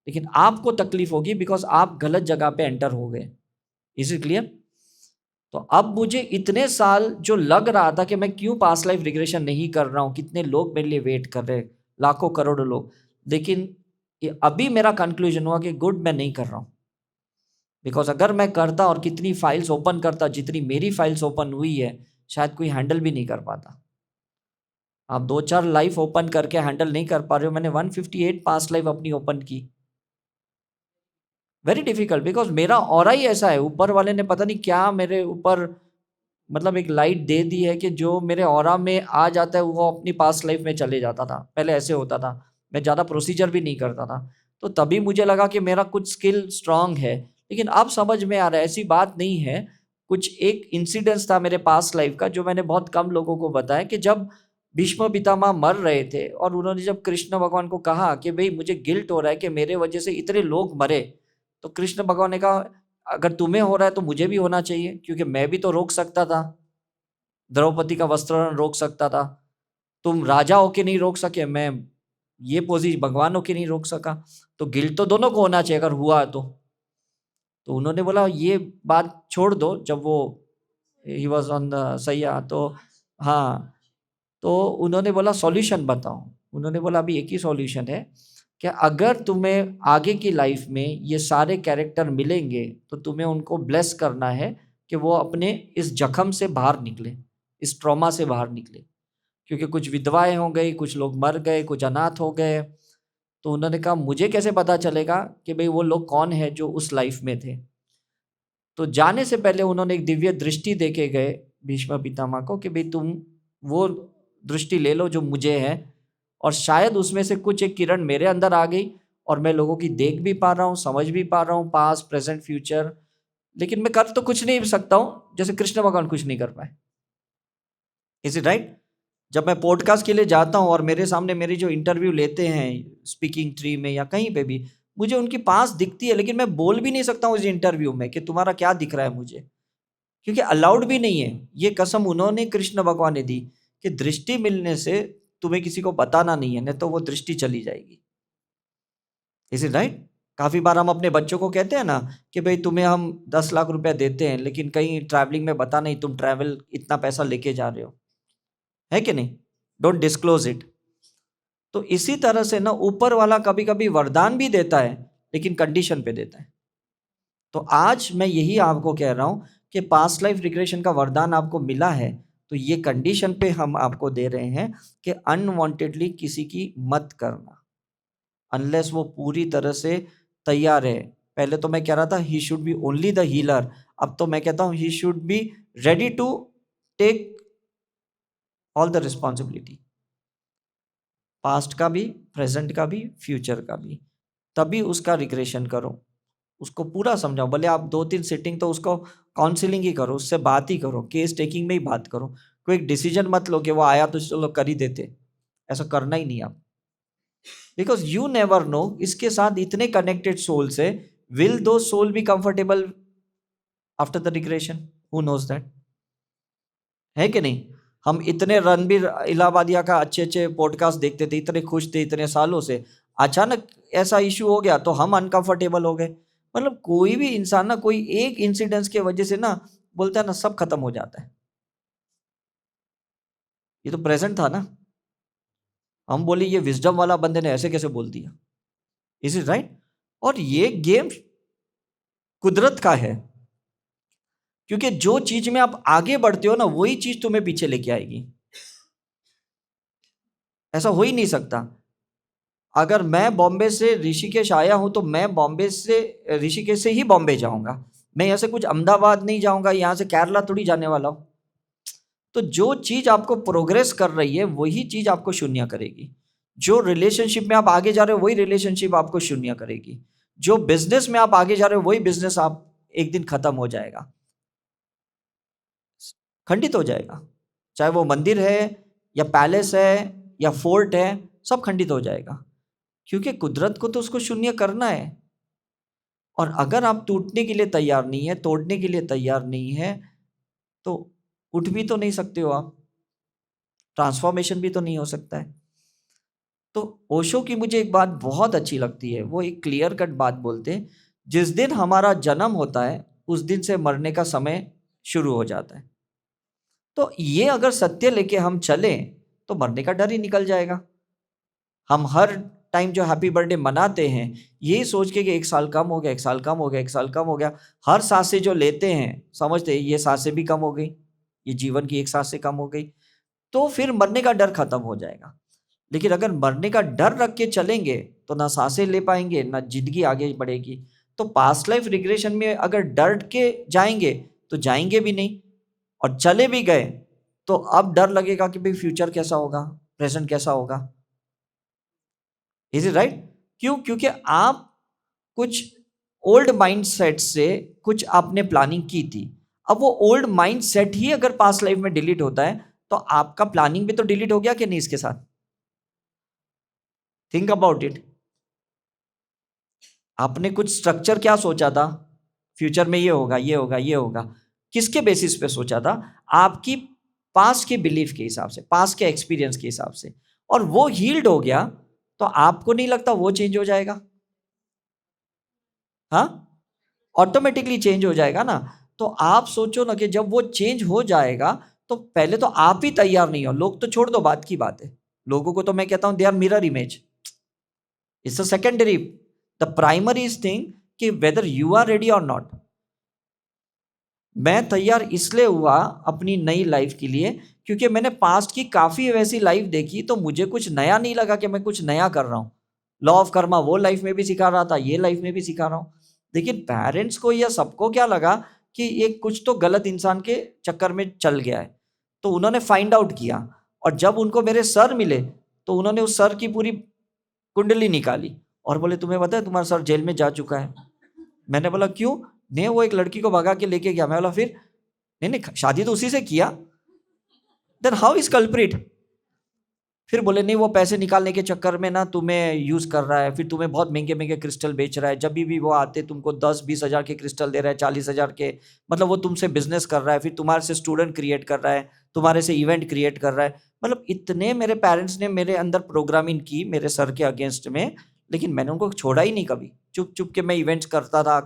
लेकिन आपको तकलीफ होगी बिकॉज आप गलत जगह पे एंटर हो गए। Is it clear? तो अब मुझे इतने साल जो लग रहा था कि मैं क्यों पास्ट लाइफ रिग्रेशन नहीं कर रहा हूँ, कितने लोग मेरे लिए वेट कर रहे हैं, लाखों करोड़ों लोग, लेकिन अभी मेरा कंक्लूजन हुआ कि गुड मैं नहीं कर रहा हूँ। बिकॉज अगर मैं करता और कितनी फाइल्स ओपन करता, जितनी मेरी फाइल्स ओपन हुई है, शायद कोई हैंडल भी नहीं कर पाता। आप 2-4 लाइफ ओपन करके हैंडल नहीं कर पा रहे हो, मैंने 158 पास्ट लाइफ अपनी ओपन की। वेरी डिफिकल्ट, बिकॉज मेरा ऑरा ही ऐसा है, ऊपर वाले ने पता नहीं क्या मेरे ऊपर मतलब एक लाइट दे दी है कि जो मेरे ऑरा में आ जाता है वो अपनी पास्ट लाइफ में चले जाता था। पहले ऐसे होता था, मैं ज़्यादा प्रोसीजर भी नहीं करता था, तो तभी मुझे लगा कि मेरा कुछ स्किल स्ट्रांग है। लेकिन अब समझ में आ रहा है ऐसी बात नहीं है। कुछ एक इंसिडेंस था मेरे पास्ट लाइफ का जो मैंने बहुत कम लोगों को बताया, कि जब भीष्म पितामह मर रहे थे और उन्होंने जब कृष्ण भगवान को कहा कि भाई मुझे गिल्ट हो रहा है कि मेरे वजह से इतने लोग मरे, तो कृष्ण भगवान ने कहा अगर तुम्हें हो रहा है तो मुझे भी होना चाहिए, क्योंकि मैं भी तो रोक सकता था, द्रौपदी का वस्त्रण रोक सकता था। तुम राजा होके नहीं रोक सके, मैं ये पोजीशन भगवान होके नहीं रोक सका, तो गिल्ट तो दोनों को होना चाहिए अगर हुआ तो उन्होंने बोला ये बात छोड़ दो। जब वो ही वॉज ऑन द सैया, तो हाँ, तो उन्होंने बोला सॉल्यूशन बताओ। उन्होंने बोला अभी एक ही सॉल्यूशन है कि अगर तुम्हें आगे की लाइफ में ये सारे कैरेक्टर मिलेंगे तो तुम्हें उनको ब्लेस करना है कि वो अपने इस जख्म से बाहर निकले, इस ट्रॉमा से बाहर निकले। क्योंकि कुछ विधवाएं हो गई, कुछ लोग मर गए, कुछ अनाथ हो गए। तो उन्होंने कहा मुझे कैसे पता चलेगा कि भाई वो लोग कौन है जो उस लाइफ में थे। तो जाने से पहले उन्होंने एक दिव्य दृष्टि दे के गए भीष्म पितामह को कि भाई तुम वो दृष्टि ले लो जो मुझे है, और शायद उसमें से कुछ एक किरण मेरे अंदर आ गई और मैं लोगों की देख भी पा रहा हूँ, समझ भी पा रहा हूँ, पास्ट प्रेजेंट फ्यूचर, लेकिन मैं कर तो कुछ नहीं सकता हूँ जैसे कृष्ण भगवान कुछ नहीं कर पाए। Is it right? जब मैं पॉडकास्ट के लिए जाता हूँ और मेरे सामने मेरी जो इंटरव्यू लेते हैं स्पीकिंग ट्री में या कहीं पे भी, मुझे उनकी पास दिखती है, लेकिन मैं बोल भी नहीं सकता हूँ इस इंटरव्यू में कि तुम्हारा क्या दिख रहा है मुझे, क्योंकि अलाउड भी नहीं है। ये कसम उन्होंने, कृष्ण भगवान ने दी कि दृष्टि मिलने से तुम्हें किसी को बताना नहीं है, नहीं तो वो दृष्टि चली जाएगी। Is it right? काफी बार हम अपने बच्चों को कहते हैं ना कि भाई तुम्हें हम 10 लाख रुपया देते हैं, लेकिन कहीं ट्रैवलिंग में बता नहीं तुम ट्रैवल इतना पैसा लेके जा रहे हो, है कि नहीं? Don't disclose it. तो इसी तरह से ना ऊपर वाला कभी कभी वरदान भी देता है, लेकिन कंडीशन पे देता है। तो आज मैं यही आपको कह रहा हूं कि पास्ट लाइफ रिग्रेशन का वरदान आपको मिला है, तो ये कंडीशन पे हम आपको दे रहे हैं कि अनवांटेडली किसी की मत करना अनलेस वो पूरी तरह से तैयार है। पहले तो मैं कह रहा था he should be only the healer, अब तो मैं कहता हूं he should be ready to take all the responsibility, past का भी, प्रेजेंट का भी, फ्यूचर का भी। तभी उसका रिग्रेशन करो, उसको पूरा समझाओ। भले आप 2-3 सिटिंग तो उसको काउंसलिंग ही करो, उससे बात ही करो, केस टेकिंग में ही बात करो। कोई डिसीजन मत लो कि वो आया तो चलो कर ही देते, ऐसा करना ही नहीं आप, बिकॉज यू नेवर नो इसके साथ इतने कनेक्टेड सोल से, विल दो soul be comfortable after the regression? Who knows that, है कि नहीं? हम इतने रणबीर इलाहाबादिया का अच्छे अच्छे पॉडकास्ट देखते थे, इतने खुश थे इतने सालों से, अचानक ऐसा इशू हो गया तो हम अनकंफर्टेबल हो गए। मतलब कोई भी इंसान ना, कोई एक इंसिडेंस के वजह से ना, बोलता है ना सब खत्म हो जाता है। ये तो प्रेजेंट था ना, हम बोले ये विजडम वाला बंदे ने ऐसे कैसे बोल दिया। Is it right? और ये गेम कुदरत का है, क्योंकि जो चीज में आप आगे बढ़ते हो ना, वही चीज तुम्हें पीछे लेके आएगी। ऐसा हो ही नहीं सकता। अगर मैं बॉम्बे से ऋषिकेश आया हूं तो मैं बॉम्बे से, ऋषिकेश से ही बॉम्बे जाऊंगा, मैं यहाँ से कुछ अहमदाबाद नहीं जाऊंगा, यहाँ से केरला थोड़ी जाने वाला हूं। तो जो चीज आपको प्रोग्रेस कर रही है वही चीज आपको शून्य करेगी। जो रिलेशनशिप में आप आगे जा रहे हो वही रिलेशनशिप आपको शून्य करेगी। जो बिजनेस में आप आगे जा रहे हो वही बिजनेस आप एक दिन खत्म हो जाएगा, खंडित हो जाएगा। चाहे वो मंदिर है या पैलेस है या फोर्ट है, सब खंडित हो जाएगा, क्योंकि कुदरत को तो उसको शून्य करना है। और अगर आप टूटने के लिए तैयार नहीं है, तोड़ने के लिए तैयार नहीं है, तो उठ भी तो नहीं सकते हो आप, ट्रांसफॉर्मेशन भी तो नहीं हो सकता है। तो ओशो की मुझे एक बात बहुत अच्छी लगती है, वो एक क्लियर कट बात बोलते हैं, जिस दिन हमारा जन्म होता है उस दिन से मरने का समय शुरू हो जाता है। तो ये अगर सत्य लेके हम चलें तो मरने का डर ही निकल जाएगा। हम हर टाइम जो हैप्पी बर्थडे मनाते हैं यही सोच के कि 1 साल कम हो गया, 1 साल कम हो गया, 1 साल कम हो गया। हर सांसें जो लेते हैं समझते हैं ये सांसें भी कम हो गई, ये जीवन की एक सांस से कम हो गई, तो फिर मरने का डर खत्म हो जाएगा। लेकिन अगर मरने का डर रख के चलेंगे तो ना सांसें ले पाएंगे ना जिंदगी आगे बढ़ेगी। तो पास्ट लाइफ रिग्रेशन में अगर डर के जाएंगे तो जाएंगे भी नहीं, और चले भी गए तो अब डर लगेगा कि भाई फ्यूचर कैसा होगा, प्रेजेंट कैसा होगा। Is it right? क्यों? क्योंकि आप कुछ ओल्ड माइंडसेट से कुछ आपने प्लानिंग की थी। अब वो ओल्ड माइंडसेट ही अगर पास्ट लाइफ में डिलीट होता है तो आपका प्लानिंग भी तो डिलीट हो गया कि नहीं इसके साथ? Think about it. आपने कुछ स्ट्रक्चर क्या सोचा था, फ्यूचर में ये होगा ये होगा ये होगा, किसके बेसिस पे सोचा था? आपकी पास्ट के बिलीफ के हिसाब से, पास्ट के एक्सपीरियंस के हिसाब से, और वो हील्ड हो गया तो आपको नहीं लगता वो चेंज हो जाएगा? हाँ, ऑटोमेटिकली चेंज हो जाएगा ना। तो आप सोचो ना कि जब वो चेंज हो जाएगा तो पहले तो आप ही तैयार नहीं हो, लोग तो छोड़ दो, बात की बात है, लोगों को तो मैं कहता हूं they are mirror image, it's a secondary. The primary thing कि वेदर यू आर रेडी और नॉट। मैं तैयार इसलिए हुआ अपनी नई लाइफ के लिए क्योंकि मैंने पास्ट की काफी वैसी लाइफ देखी, तो मुझे कुछ नया नहीं लगा कि मैं कुछ नया कर रहा हूं। लॉ ऑफ कर्मा वो लाइफ में भी सिखा रहा था, ये लाइफ में भी सिखा रहा हूं। लेकिन पेरेंट्स को या सबको क्या लगा कि ये कुछ तो गलत इंसान के चक्कर में चल गया है, तो उन्होंने फाइंड आउट किया। और जब उनको मेरे सर मिले तो उन्होंने उस सर की पूरी कुंडली निकाली और बोले तुम्हें पता है तुम्हारा सर जेल में जा चुका है। मैंने बोला क्यों? नहीं वो एक लड़की को भगा के लेके गया। मैं बोला फिर? नहीं नहीं शादी तो उसी से किया। Then how is culprit? फिर बोले नहीं वो पैसे निकालने के चक्कर में ना तुम्हें यूज कर रहा है, फिर तुम्हें बहुत महंगे महंगे क्रिस्टल बेच रहा है, जब भी वो आते तुमको 10-20 हजार के क्रिस्टल दे रहा है, 40 हजार के, मतलब वो तुमसे बिजनेस कर रहा है, फिर तुम्हारे से स्टूडेंट क्रिएट कर रहा है, तुम्हारे से इवेंट क्रिएट कर रहा है। मतलब इतने मेरे पेरेंट्स ने मेरे अंदर प्रोग्रामिंग की मेरे सर के अगेंस्ट में, लेकिन मैंने उनको छोड़ा ही नहीं कभी। चुप चुप के मैं इवेंट्स करता था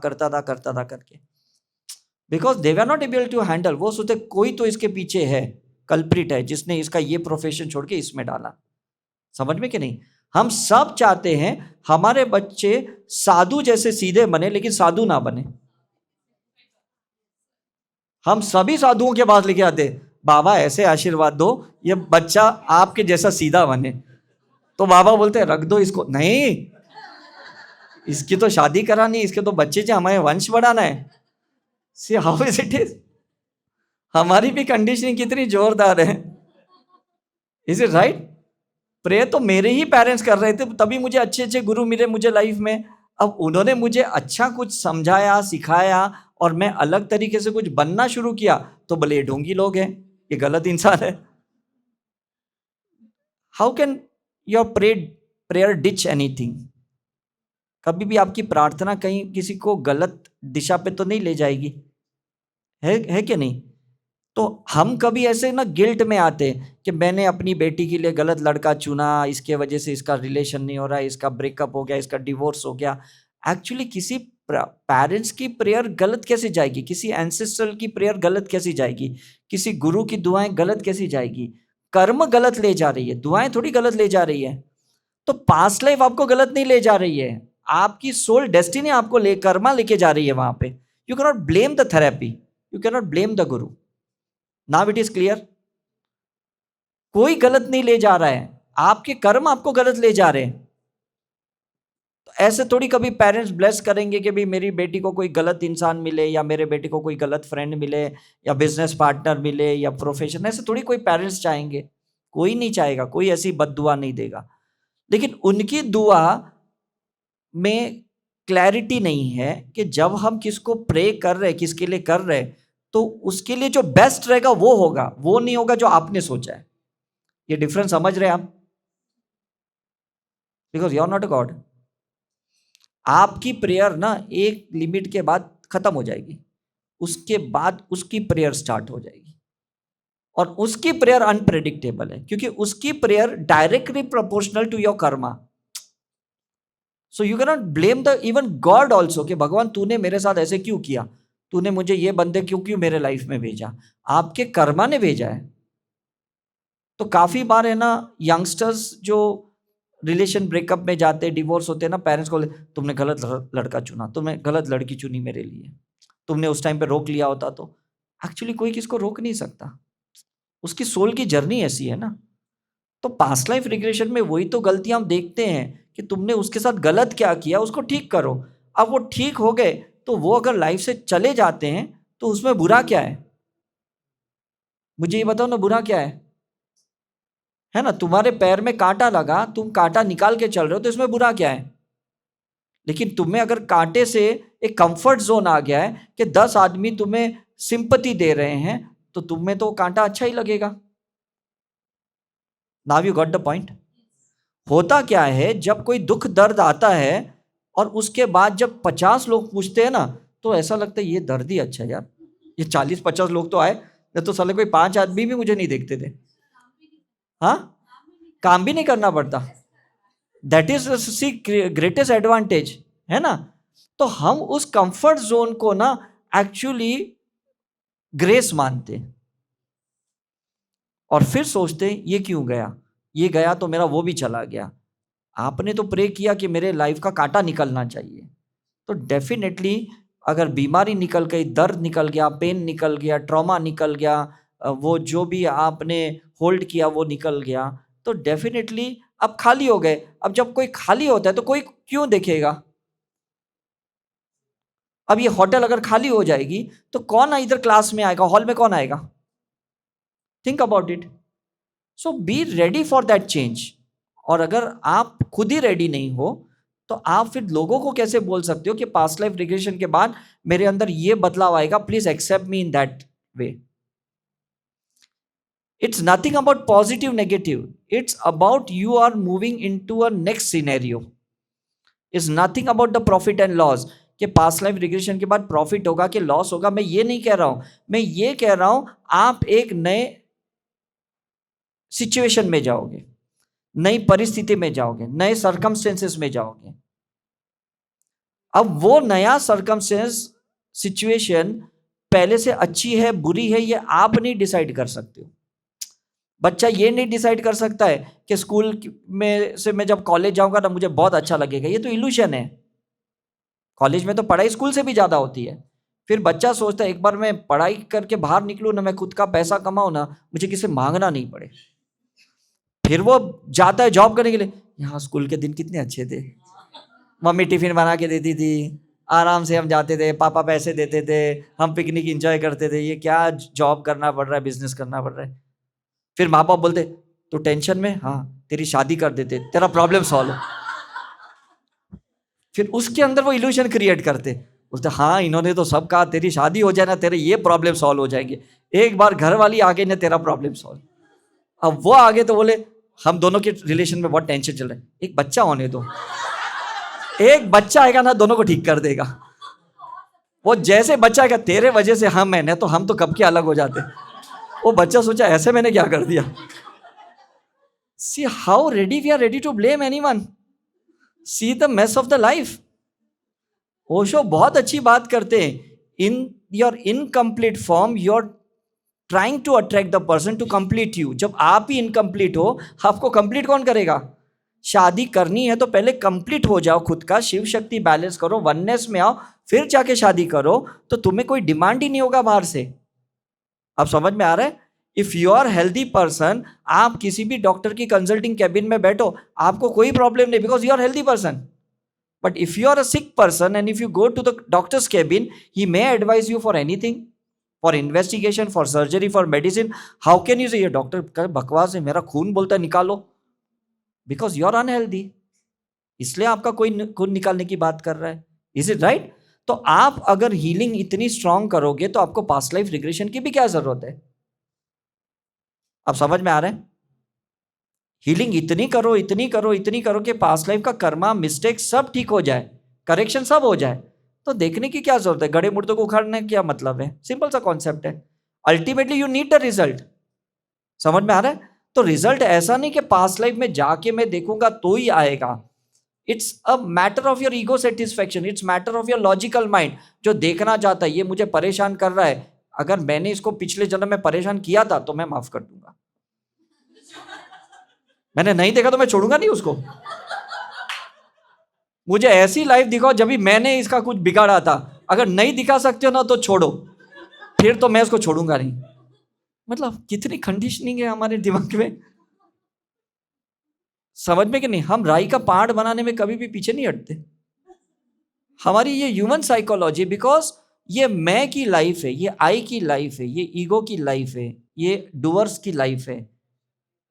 करके, because they were not able to handle. वो सोचते कोई तो इसके पीछे है, कल्प्रिट है, जिसने इसका ये प्रोफेशन छोड़ के इसमें डाला। समझ में कि नहीं? हम सब चाहते हैं हमारे बच्चे साधु जैसे सीधे बने, लेकिन साधु ना बने। हम सभी साधुओं के पास लेके आते, बाबा ऐसे आशीर्वाद दो ये बच्चा आपके जैसा सीधा बने। तो बाबा बोलते रख दो इसको। नहीं, इसकी तो शादी करानी, इसके तो बच्चे जो हमारे वंश बढ़ाना है। See how is it is? हमारी भी कंडीशनिंग कितनी जोरदार है। Is it right? प्रे तो मेरे ही पेरेंट्स कर रहे थे, तभी मुझे अच्छे अच्छे गुरु मिले मुझे लाइफ में। अब उन्होंने मुझे अच्छा कुछ समझाया सिखाया और मैं अलग तरीके से कुछ बनना शुरू किया, तो बोले ये ढोंगी लोग हैं, ये गलत इंसान है। How can your prayer ditch anything? कभी भी आपकी प्रार्थना कहीं किसी को गलत दिशा पे तो नहीं ले जाएगी, है कि नहीं? तो हम कभी ऐसे ना गिल्ट में आते कि मैंने अपनी बेटी के लिए गलत लड़का चुना, इसके वजह से इसका रिलेशन नहीं हो रहा है, इसका ब्रेकअप हो गया, इसका डिवोर्स हो गया। एक्चुअली किसी पेरेंट्स की प्रेयर गलत कैसे जाएगी? किसी एंसेस्ट्रल की प्रेयर गलत कैसी जाएगी? किसी गुरु की दुआएं गलत कैसी जाएगी? कर्म गलत ले जा रही है, दुआएं थोड़ी गलत ले जा रही है। तो पास्ट लाइफ आपको गलत नहीं ले जा रही है, आपकी सोल डेस्टिनी आपको कर्मा लेके जा रही है वहां पे। You can not blame the therapy, you can not blame the guru. Now it is clear? कोई गलत नहीं ले जा रहा है, आपके कर्म आपको गलत ले जा रहे हैं। तो ऐसे थोड़ी कभी पेरेंट्स ब्लेस करेंगे कि भाई मेरी बेटी को कोई गलत इंसान मिले, या मेरे बेटे को कोई गलत फ्रेंड मिले, या बिजनेस पार्टनर मिले, या प्रोफेशन। ऐसे थोड़ी कोई पेरेंट्स चाहेंगे, कोई नहीं चाहेगा, कोई ऐसी बद्दुआ नहीं देगा। लेकिन उनकी दुआ में क्लैरिटी नहीं है कि जब हम किसको प्रे कर रहे, किसके लिए कर रहे, तो उसके लिए जो बेस्ट रहेगा वो होगा, वो नहीं होगा जो आपने सोचा है। ये डिफरेंस समझ रहे हैं आप? Because you are not a god. आपकी प्रेयर ना एक लिमिट के बाद खत्म हो जाएगी, उसके बाद उसकी प्रेयर स्टार्ट हो जाएगी। और उसकी प्रेयर अनप्रेडिक्टेबल है, क्योंकि उसकी prayer directly proportional to your karma. So you can not blame the even God also कि भगवान तूने मेरे साथ ऐसे क्यों किया, तूने मुझे ये बंदे क्यों क्यों मेरे लाइफ में भेजा। आपके कर्मा ने भेजा है। तो काफी बार है ना यंगस्टर्स जो रिलेशन ब्रेकअप में जाते, डिवोर्स होते हैं ना, पेरेंट्स को तुमने गलत लड़का चुना, तुमने गलत लड़की चुनी मेरे लिए, तुमने उस टाइम पे रोक लिया होता तो। एक्चुअली कोई किसको रोक नहीं सकता, उसकी सोल की जर्नी ऐसी है ना। तो पास्ट लाइफ रिग्रेशन में वही तो गलतियां हम देखते हैं कि तुमने उसके साथ गलत क्या किया, उसको ठीक करो। अब वो ठीक हो गए तो वो अगर लाइफ से चले जाते हैं तो उसमें बुरा क्या है? मुझे ये बताओ ना, बुरा क्या है ना? तुम्हारे पैर में कांटा लगा, तुम कांटा निकाल के चल रहे हो, तो इसमें बुरा क्या है? लेकिन तुम्हें अगर कांटे से एक कंफर्ट जोन आ गया है कि 10 आदमी तुम्हें सिंपैथी दे रहे हैं, तो तुम्हें तो कांटा अच्छा ही लगेगा। Now you got the point. होता क्या है, जब कोई दुख दर्द आता है और उसके बाद जब 50 लोग पूछते हैं ना, तो ऐसा लगता है ये दर्द ही अच्छा है यार। ये 40-50 लोग तो आए, नहीं तो साले कोई 5 आदमी भी मुझे नहीं देखते थे। हाँ, काम भी नहीं करना पड़ता। That is the greatest advantage, है ना? तो हम उस कंफर्ट जोन को ना एक्चुअली ग्रेस मानते और फिर सोचते ये क्यों गया, ये गया तो मेरा वो भी चला गया। आपने तो प्रे किया कि मेरे लाइफ का कांटा निकलना चाहिए, तो डेफिनेटली अगर बीमारी निकल गई, दर्द निकल गया, पेन निकल गया, ट्रॉमा निकल गया, वो जो भी आपने होल्ड किया वो निकल गया, तो डेफिनेटली अब खाली हो गए। अब जब कोई खाली होता है तो कोई क्यों देखेगा? अब ये होटल अगर खाली हो जाएगी तो कौन इधर क्लास में आएगा, हॉल में कौन आएगा? Think about it. So be ready for that change. और अगर आप खुद ही रेडी नहीं हो तो आप फिर लोगों को कैसे बोल सकते हो कि पास्ट लाइफ रिग्रेशन के बाद मेरे अंदर ये बदलाव आएगा, please accept me in that way. It's nothing about positive, negative. It's about you are moving into a next scenario. It's nothing about the profit and loss. कि पास्ट लाइफ रिग्रेशन के बाद प्रॉफिट होगा कि लॉस होगा, मैं ये नहीं कह रहा हूं. मैं ये कह रहा हूं आप एक नए सिचुएशन में जाओगे, नई परिस्थिति में जाओगे, नए सर्कमस्टेंसेस में जाओगे. अब वो नया सर्कमस्टेंस सिचुएशन पहले से अच्छी है बुरी है ये आप नहीं डिसाइड कर सकते हो. बच्चा ये नहीं डिसाइड कर सकता है कि स्कूल में से मैं जब कॉलेज जाऊंगा ना मुझे बहुत अच्छा लगेगा. ये तो इल्यूशन है. कॉलेज में तो पढ़ाई स्कूल से भी ज़्यादा होती है. फिर बच्चा सोचता है एक बार मैं पढ़ाई करके बाहर निकलूँ ना, मैं खुद का पैसा कमाऊँ ना, मुझे किसी मांगना नहीं पड़े. फिर वो जाता है जॉब करने के लिए. यहाँ स्कूल के दिन कितने अच्छे थे, मम्मी टिफिन बना के देती थी, आराम से हम जाते थे, पापा पैसे देते थे, हम पिकनिक एंजॉय करते थे. ये क्या जॉब करना पड़ रहा है, बिजनेस करना पड़ रहा है. फिर माँ बाप बोलते तो टेंशन में, हाँ तेरी शादी कर देते, तेरा प्रॉब्लम सॉल्व. फिर उसके अंदर वो इल्यूशन क्रिएट करते, बोलते हाँ इन्होंने तो सब कहा तेरी शादी हो जाए ना तेरे ये प्रॉब्लम सॉल्व हो जाएंगे. एक बार घर वाली आगे ना तेरा प्रॉब्लम सॉल्व. अब वो आगे तो बोले हम दोनों के रिलेशन में बहुत टेंशन चल रहा है, एक बच्चा होने दो, एक बच्चा आएगा ना दोनों को ठीक कर देगा. वो जैसे बच्चा आएगा तेरे वजह से हम है ना, तो हम तो कब के अलग हो जाते. वो बच्चा सोचा ऐसे मैंने क्या कर दिया. See how ready we are ready to blame anyone. See the mess of the life. Osho बहुत अच्छी बात करते हैं. In your incomplete form, you're trying to attract the person to complete you. जब आप ही इनकम्प्लीट हो, आपको कंप्लीट कौन करेगा. शादी करनी है तो पहले कंप्लीट हो जाओ, खुद का शिव शक्ति बैलेंस करो, वननेस में आओ, फिर जाके शादी करो, तो तुम्हें कोई डिमांड ही नहीं होगा बाहर से. अब समझ में आ रहा है. If you are healthy person, आप किसी भी डॉक्टर की कंसल्टिंग कैबिन में बैठो, आपको कोई प्रॉब्लम नहीं, because you are healthy person. But if you are a sick person and if you go to the doctor's cabin, he may advise you for anything, for investigation, for surgery, for medicine. How can you say ये डॉक्टर बकवास है, मेरा खून बोलता है निकालो, बिकॉज यू आर अनहेल्दी, इसलिए आपका कोई खून निकालने की बात कर रहा है. Is it right. तो आप अगर हीलिंग इतनी स्ट्रांग करोगे तो आपको पास्ट लाइफ रिग्रेशन की भी क्या जरूरत है. अब समझ में आ रहा है. हीलिंग इतनी करो इतनी करो इतनी करो कि पास्ट लाइफ का कर्मा मिस्टेक सब ठीक हो जाए, करेक्शन सब हो जाए. तो देखने की क्या जरूरत है, गड़े मुर्दों को उखाड़ने क्या मतलब है. सिंपल सा कॉन्सेप्ट है. Ultimately you need the result. समझ में आ रहा है. तो रिजल्ट ऐसा नहीं कि पास्ट लाइफ में जाके मैं देखूंगा तो ही आएगा. It's a matter of your ego satisfaction, it's matter of your logical mind, जो देखना चाहता है ये मुझे परेशान कर रहा है, अगर मैंने इसको पिछले जन्म में परेशान किया था तो मैं माफ कर दूंगा, मैंने नहीं देखा तो मैं छोड़ूंगा नहीं उसको. मुझे ऐसी लाइफ दिखाओ जब भी मैंने इसका कुछ बिगाड़ा था, अगर नहीं दिखा सकते हो ना तो छोड़ो, फिर तो मैं उसको छोड़ूंगा नहीं. मतलब कितनी कंडीशनिंग है हमारे दिमाग में, समझ में कि नहीं. हम राई का पहाड़ बनाने में कभी भी पीछे नहीं हटते. हमारी ये ह्यूमन साइकोलॉजी, बिकॉज ये मैं की लाइफ है, ये आई की लाइफ है, ये ईगो की लाइफ है, ये डूअर्स की लाइफ है,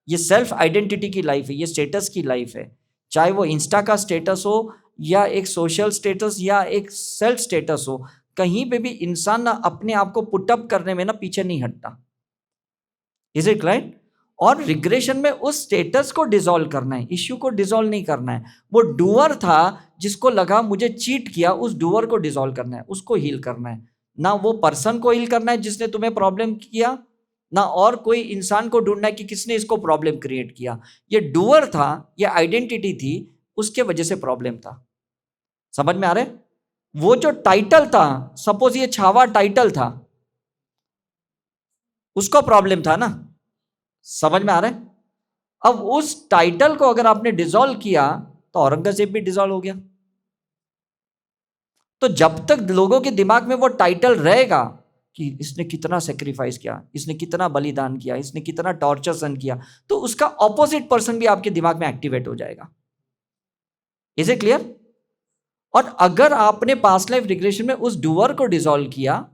ये सेल्फ आइडेंटिटी की लाइफ है, ये स्टेटस की लाइफ है. चाहे वो इंस्टा का स्टेटस हो या एक सोशल स्टेटस या एक सेल्फ स्टेटस हो, कहीं पे भी इंसान ना अपने आप को पुटअप करने में ना पीछे नहीं हटता. Is it right. और रिग्रेशन में उस स्टेटस को डिसॉल्व करना है, इश्यू को डिसॉल्व नहीं करना है. वो डूअर था जिसको लगा मुझे चीट किया, उस डूअर को डिसॉल्व करना है, उसको हील करना है. ना वो पर्सन को हील करना है जिसने तुम्हें प्रॉब्लम किया, ना और कोई इंसान को ढूंढना है कि किसने इसको प्रॉब्लम क्रिएट किया. ये डूअर था, ये आइडेंटिटी थी, उसके वजह से प्रॉब्लम था. समझ में आ रहा है. वो जो टाइटल था, सपोज ये छावा टाइटल था, उसको प्रॉब्लम था ना. समझ में आ रहा है. अब उस टाइटल को अगर आपने डिसॉल्व किया तो औरंगजेब भी डिसॉल्व हो गया. तो जब तक लोगों के दिमाग में वो टाइटल रहेगा कि इसने कितना सेक्रीफाइस किया, इसने कितना बलिदान किया, इसने कितना टॉर्चर सहन किया, तो उसका ऑपोजिट पर्सन भी आपके दिमाग में एक्टिवेट हो जाएगा. Is it clear. और अगर आपने पास्ट लाइफ रिग्रेशन में उस डूअर को डिसॉल्व किया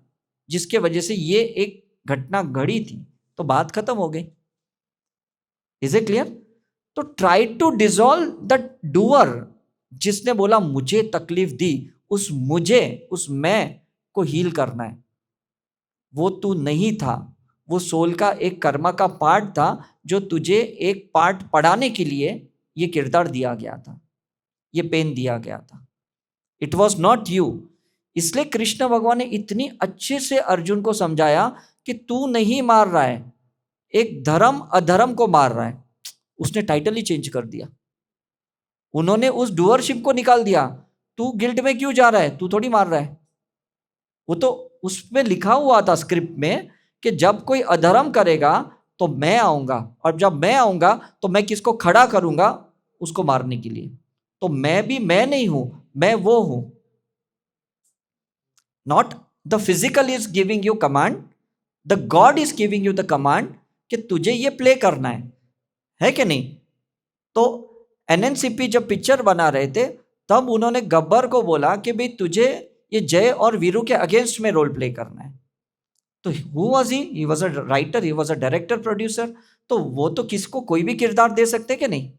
जिसके वजह से ये एक घटना घड़ी थी, तो बात खत्म हो गई. Is it clear. तो try to dissolve the doer जिसने बोला मुझे तकलीफ दी, उस मुझे, उस मैं को हील करना है। वो तू नहीं था, वो सोल का एक कर्मा का पार्ट था जो तुझे एक पार्ट पढ़ाने के लिए ये किरदार दिया गया था, ये पेन दिया गया था। It was not you. इसलिए कृष्ण भगवान ने इतनी अच्छे से अर्जुन को समझाया कि तू नहीं मार रहा है, एक धर्म अधर्म को मार रहा है। उसने टाइटल ही चेंज कर दिया, उन्होंने उस डूअरशिप को निकाल दिया। तू गिल्ट में क्यों जा रहा है, तू थोड़ी मार रहा है। वो तो उसमें लिखा हुआ था स्क्रिप्ट में कि जब कोई अधर्म करेगा तो मैं आऊंगा, और जब मैं आऊंगा तो मैं किसको खड़ा करूंगा उसको मारने के लिए। तो मैं भी मैं नहीं हूं, मैं वो हूं। Not the physical is giving you command, the God is giving you the command कि तुझे ये प्ले करना है कि नहीं। तो एनएनसीपी जब पिक्चर बना रहे थे तब उन्होंने गब्बर को बोला कि भाई तुझे ये जय और वीरू के अगेंस्ट में रोल प्ले करना है। तो who was he was a writer, he was a director producer. तो वो तो किसको कोई भी किरदार दे सकते कि नहीं।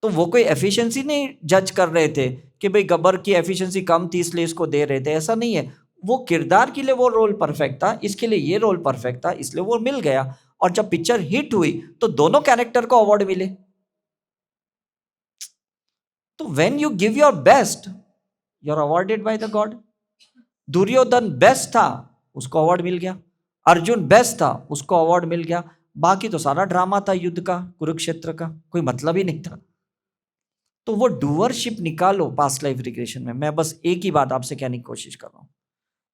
तो वो कोई एफिशिएंसी नहीं जज कर रहे थे कि भाई गब्बर की एफिशिएंसी कम थी इसलिए इसको दे रहे थे, ऐसा नहीं है। वो किरदार के लिए वो रोल परफेक्ट था, इसके लिए ये रोल परफेक्ट था, इसलिए वो मिल गया। और जब पिक्चर हिट हुई तो दोनों कैरेक्टर को अवार्ड मिले। तो when you give your best you are awarded by the God. Duryodhan best था, उसको अवार्ड मिल गया। अर्जुन बेस्ट था, उसको अवार्ड मिल गया। बाकी तो सारा ड्रामा था युद्ध का, कुरुक्षेत्र का, कोई मतलब ही नहीं था। तो वो डूअरशिप निकालो पास्ट लाइफ रिग्रेशन में। मैं बस एक ही बात आपसे कहने की कोशिश कर रहा हूं,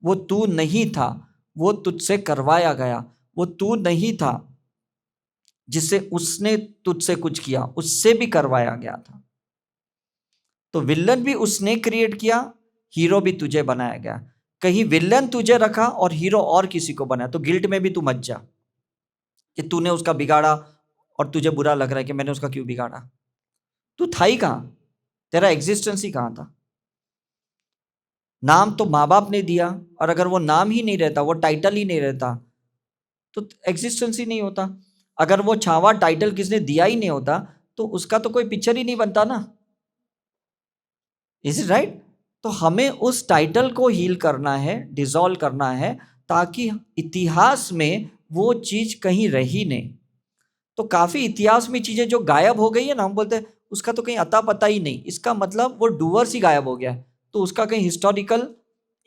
वो तू नहीं था, वो तुझसे करवाया गया। वो तू नहीं था जिससे उसने तुझसे कुछ किया, उससे भी करवाया गया था। तो विलन भी उसने क्रिएट किया, हीरो भी तुझे बनाया गया। कहीं विलन तुझे रखा और हीरो और किसी को बनाया तो गिल्ट में भी तू मत जा कि तूने उसका बिगाड़ा और तुझे बुरा लग रहा है कि मैंने उसका क्यों बिगाड़ा। तू था ही कहां, तेरा एग्जिस्टेंस ही कहां था। नाम तो माँ बाप ने दिया, और अगर वो नाम ही नहीं रहता, वो टाइटल ही नहीं रहता, तो एग्जिस्टेंस ही नहीं होता। अगर वो छावा टाइटल किसने दिया ही नहीं होता तो उसका तो कोई पिक्चर ही नहीं बनता ना। Is it right. तो हमें उस टाइटल को हील करना है, डिसॉल्व करना है, ताकि इतिहास में वो चीज कहीं रही नहीं। तो काफी इतिहास में चीजें जो गायब हो गई है ना, हम बोलते हैं उसका तो कहीं अता पता ही नहीं। इसका मतलब वो डूअर्स ही गायब हो गया है, तो उसका कहीं हिस्टोरिकल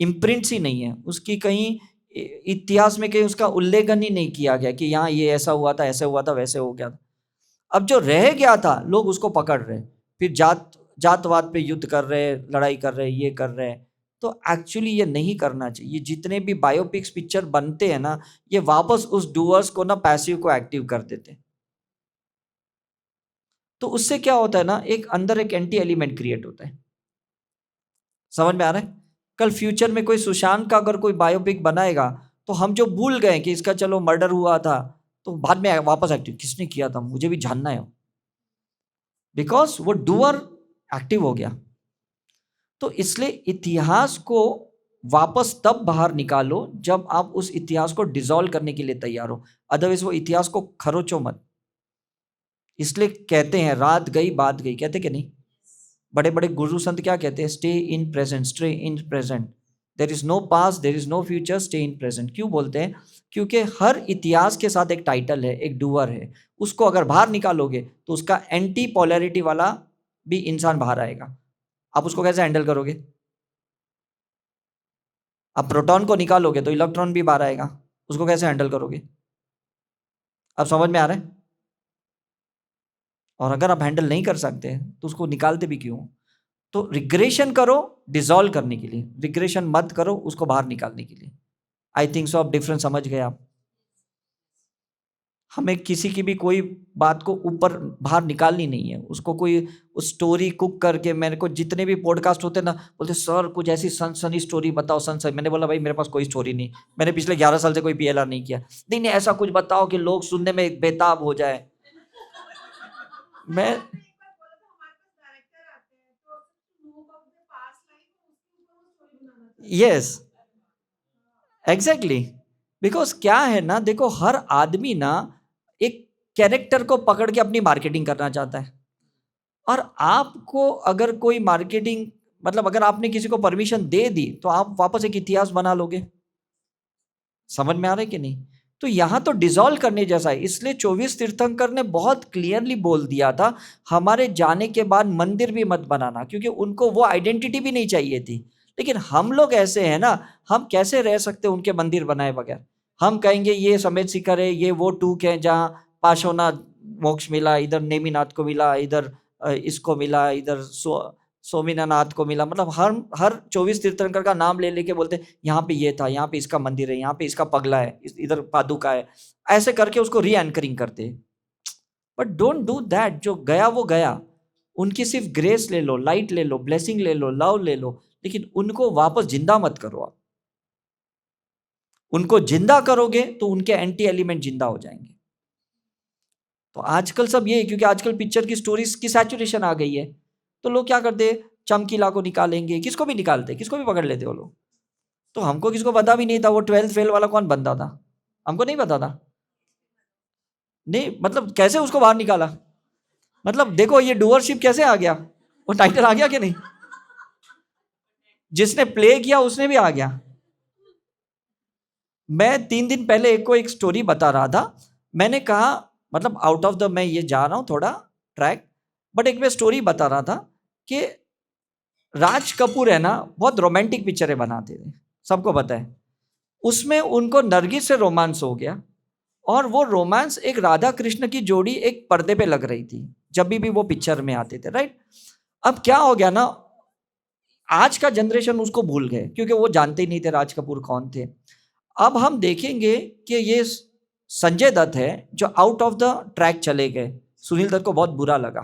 इम्प्रिंट्स ही नहीं है, उसकी कहीं इतिहास में कहीं उसका उल्लेखन ही नहीं किया गया कि यहाँ ये ऐसा हुआ था, ऐसे हुआ था, वैसे हो गया था। अब जो रह गया था लोग उसको पकड़ रहे, फिर जातवाद पे युद्ध कर रहे, लड़ाई कर रहे, ये कर रहे। तो एक्चुअली ये नहीं करना चाहिए। जितने भी बायोपिक्स पिक्चर बनते हैं ना, ये वापस उस डूअर्स को ना पैसिव को एक्टिव कर देते हैं। तो उससे क्या होता है ना, एक अंदर एक एंटी एलिमेंट क्रिएट होता है। समझ में आ रहा है। कल फ्यूचर में कोई सुशांत का अगर कोई बायोपिक बनाएगा तो हम जो भूल गए कि इसका चलो मर्डर हुआ था, तो बाद में वापस एक्टिव किसने किया था मुझे भी जानना है, बिकॉज वो डूअर एक्टिव हो गया। तो इसलिए इतिहास को वापस तब बाहर निकालो जब आप उस इतिहास को डिसॉल्व करने के लिए तैयार हो, अदरवाइज वो इतिहास को खरोचो मत। इसलिए कहते हैं रात गई बात गई, कहते कि नहीं। बड़े बड़े गुरु संत क्या कहते हैं, stay in present, stay in present. There is no past, there is no future, stay in present. क्यों बोलते हैं, क्योंकि हर इतिहास के साथ एक टाइटल है, एक डूअर है। उसको अगर बाहर निकालोगे तो उसका एंटी पोलैरिटी वाला भी इंसान बाहर आएगा। आप उसको कैसे हैंडल करोगे। आप प्रोटॉन को निकालोगे तो इलेक्ट्रॉन भी बाहर आएगा, उसको कैसे हैंडल करोगे। अब समझ में आ रहा है। और अगर आप हैंडल नहीं कर सकते तो उसको निकालते भी क्यों। तो रिग्रेशन करो डिसॉल्व करने के लिए, रिग्रेशन मत करो उसको बाहर निकालने के लिए। आई थिंक सो आप डिफरेंस समझ गए आप। हमें किसी की भी कोई बात को ऊपर बाहर निकालनी नहीं है, उसको कोई उस स्टोरी कुक करके। मेरे को जितने भी पॉडकास्ट होते हैं ना, बोलते सर कुछ ऐसी सनसनी स्टोरी बताओ, सनसनी। मैंने बोला भाई मेरे पास कोई स्टोरी नहीं, मैंने पिछले 11 साल से कोई पीएलआर नहीं किया। नहीं नहीं ऐसा कुछ बताओ कि लोग सुनने में बेताब हो जाए। मैं यस एग्जैक्टली। बिकॉज क्या है ना, देखो हर आदमी ना एक कैरेक्टर को पकड़ के अपनी मार्केटिंग करना चाहता है। और आपको अगर कोई मार्केटिंग, मतलब अगर आपने किसी को परमिशन दे दी तो आप वापस एक इतिहास बना लोगे। समझ में आ रहा है कि नहीं? तो यहां तो डिसॉल्व करने जैसा है। इसलिए 24 तीर्थंकर ने बहुत क्लियरली बोल दिया था, हमारे जाने के बाद मंदिर भी मत बनाना, क्योंकि उनको वो आइडेंटिटी भी नहीं चाहिए थी। लेकिन हम लोग ऐसे हैं ना, हम कैसे रह सकते उनके मंदिर बनाए बगैर? हम कहेंगे ये समेत शिखर है, ये वो टूक है जहाँ पार्श्वनाथ मोक्ष मिला, इधर नेमिनाथ को मिला, इधर इसको मिला, इधर स्वामीनाथ को मिला। मतलब हर 24 तीर्थंकर का नाम ले लेके बोलते यहाँ पे ये था, यहाँ पे इसका मंदिर है, यहाँ पे इसका पगला है, इधर पादुका है, ऐसे करके उसको री एंकरिंग करते। But don't do that. जो गया वो गया। उनकी सिर्फ ग्रेस ले लो, लाइट ले लो, ब्लेसिंग ले लो, लव ले लो, लेकिन उनको वापस जिंदा मत करो आप। उनको जिंदा करोगे तो उनके एंटी एलिमेंट जिंदा हो जाएंगे। तो आजकल सब ये, क्योंकि आजकल पिक्चर की स्टोरीज की सैचुरेशन आ गई है, तो लोग क्या करते हैं, चमकीला को निकालेंगे, किसको भी निकालते, किसको भी पकड़ लेते वो लोग। तो हमको किसको पता भी नहीं था वो 12th फेल वाला कौन बंदा था, हमको नहीं पता था। नहीं मतलब कैसे उसको बाहर निकाला, मतलब देखो ये डूअरशिप कैसे आ गया, वो टाइटल आ गया कि नहीं? जिसने प्ले किया उसने भी आ गया। मैं 3 दिन पहले एक को एक स्टोरी बता रहा था, मैंने कहा मतलब आउट ऑफ द, मैं ये जा रहा हूं थोड़ा ट्रैक, बट एक मैं स्टोरी बता रहा था कि राज कपूर है ना, बहुत रोमांटिक पिक्चरें बनाते थे, सबको पता है। उसमें उनको नरगिस से रोमांस हो गया, और वो रोमांस एक राधा कृष्ण की जोड़ी एक पर्दे पे लग रही थी जब भी वो पिक्चर में आते थे, राइट? अब क्या हो गया ना, आज का जनरेशन उसको भूल गए क्योंकि वो जानते ही नहीं थे राज कपूर कौन थे। अब हम देखेंगे कि ये संजय दत्त है जो आउट ऑफ द ट्रैक चले गए, सुनील दत्त को बहुत बुरा लगा।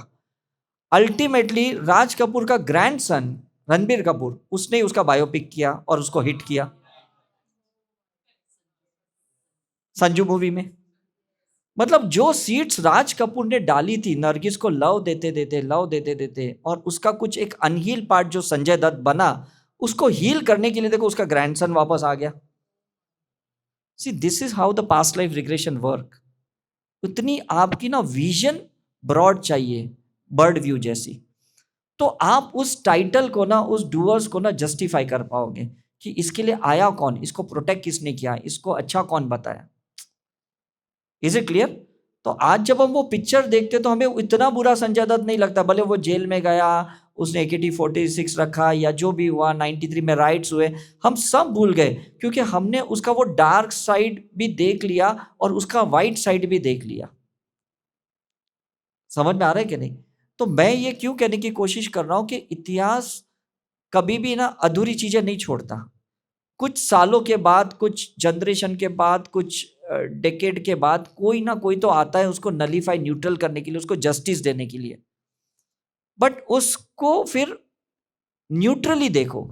अल्टीमेटली राज कपूर का ग्रैंडसन रणबीर कपूर, उसने उसका बायोपिक किया और उसको हिट किया संजू मूवी में। मतलब जो सीड्स राज कपूर ने डाली थी, नरगिस को लव देते देते लव देते देते, और उसका कुछ एक अनहील पार्ट जो संजय दत्त बना, उसको हील करने के लिए देखो उसका ग्रैंडसन वापस आ गया। See this is how the past life regression work. उतनी आपकी ना विजन ब्रॉड चाहिए, बर्ड व्यू जैसी, तो आप उस टाइटल को ना, उस डूअर्स को ना जस्टिफाई कर पाओगे कि इसके लिए आया कौन, इसको प्रोटेक्ट किसने किया, इसको अच्छा कौन बताया। Is it clear? तो आज जब हम वो पिक्चर देखते तो हमें इतना बुरा संजय दत्त नहीं लगता, भले वो जेल में गया, उसने AK-46 रखा, या जो भी हुआ, 93 में राइट्स हुए, हम सब भूल गए क्योंकि हमने उसका वो डार्क साइड भी देख लिया और उसका वाइट साइड भी देख लिया। समझ में आ रहा है कि नहीं? तो मैं ये क्यों कहने की कोशिश कर रहा हूं कि इतिहास कभी भी ना अधूरी चीजें नहीं छोड़ता। कुछ सालों के बाद, कुछ जनरेशन के बाद, कुछ डेकेड के बाद कोई ना कोई तो आता है उसको नलीफाई, न्यूट्रल करने के लिए, उसको जस्टिस देने के लिए। बट उसको फिर न्यूट्रली देखो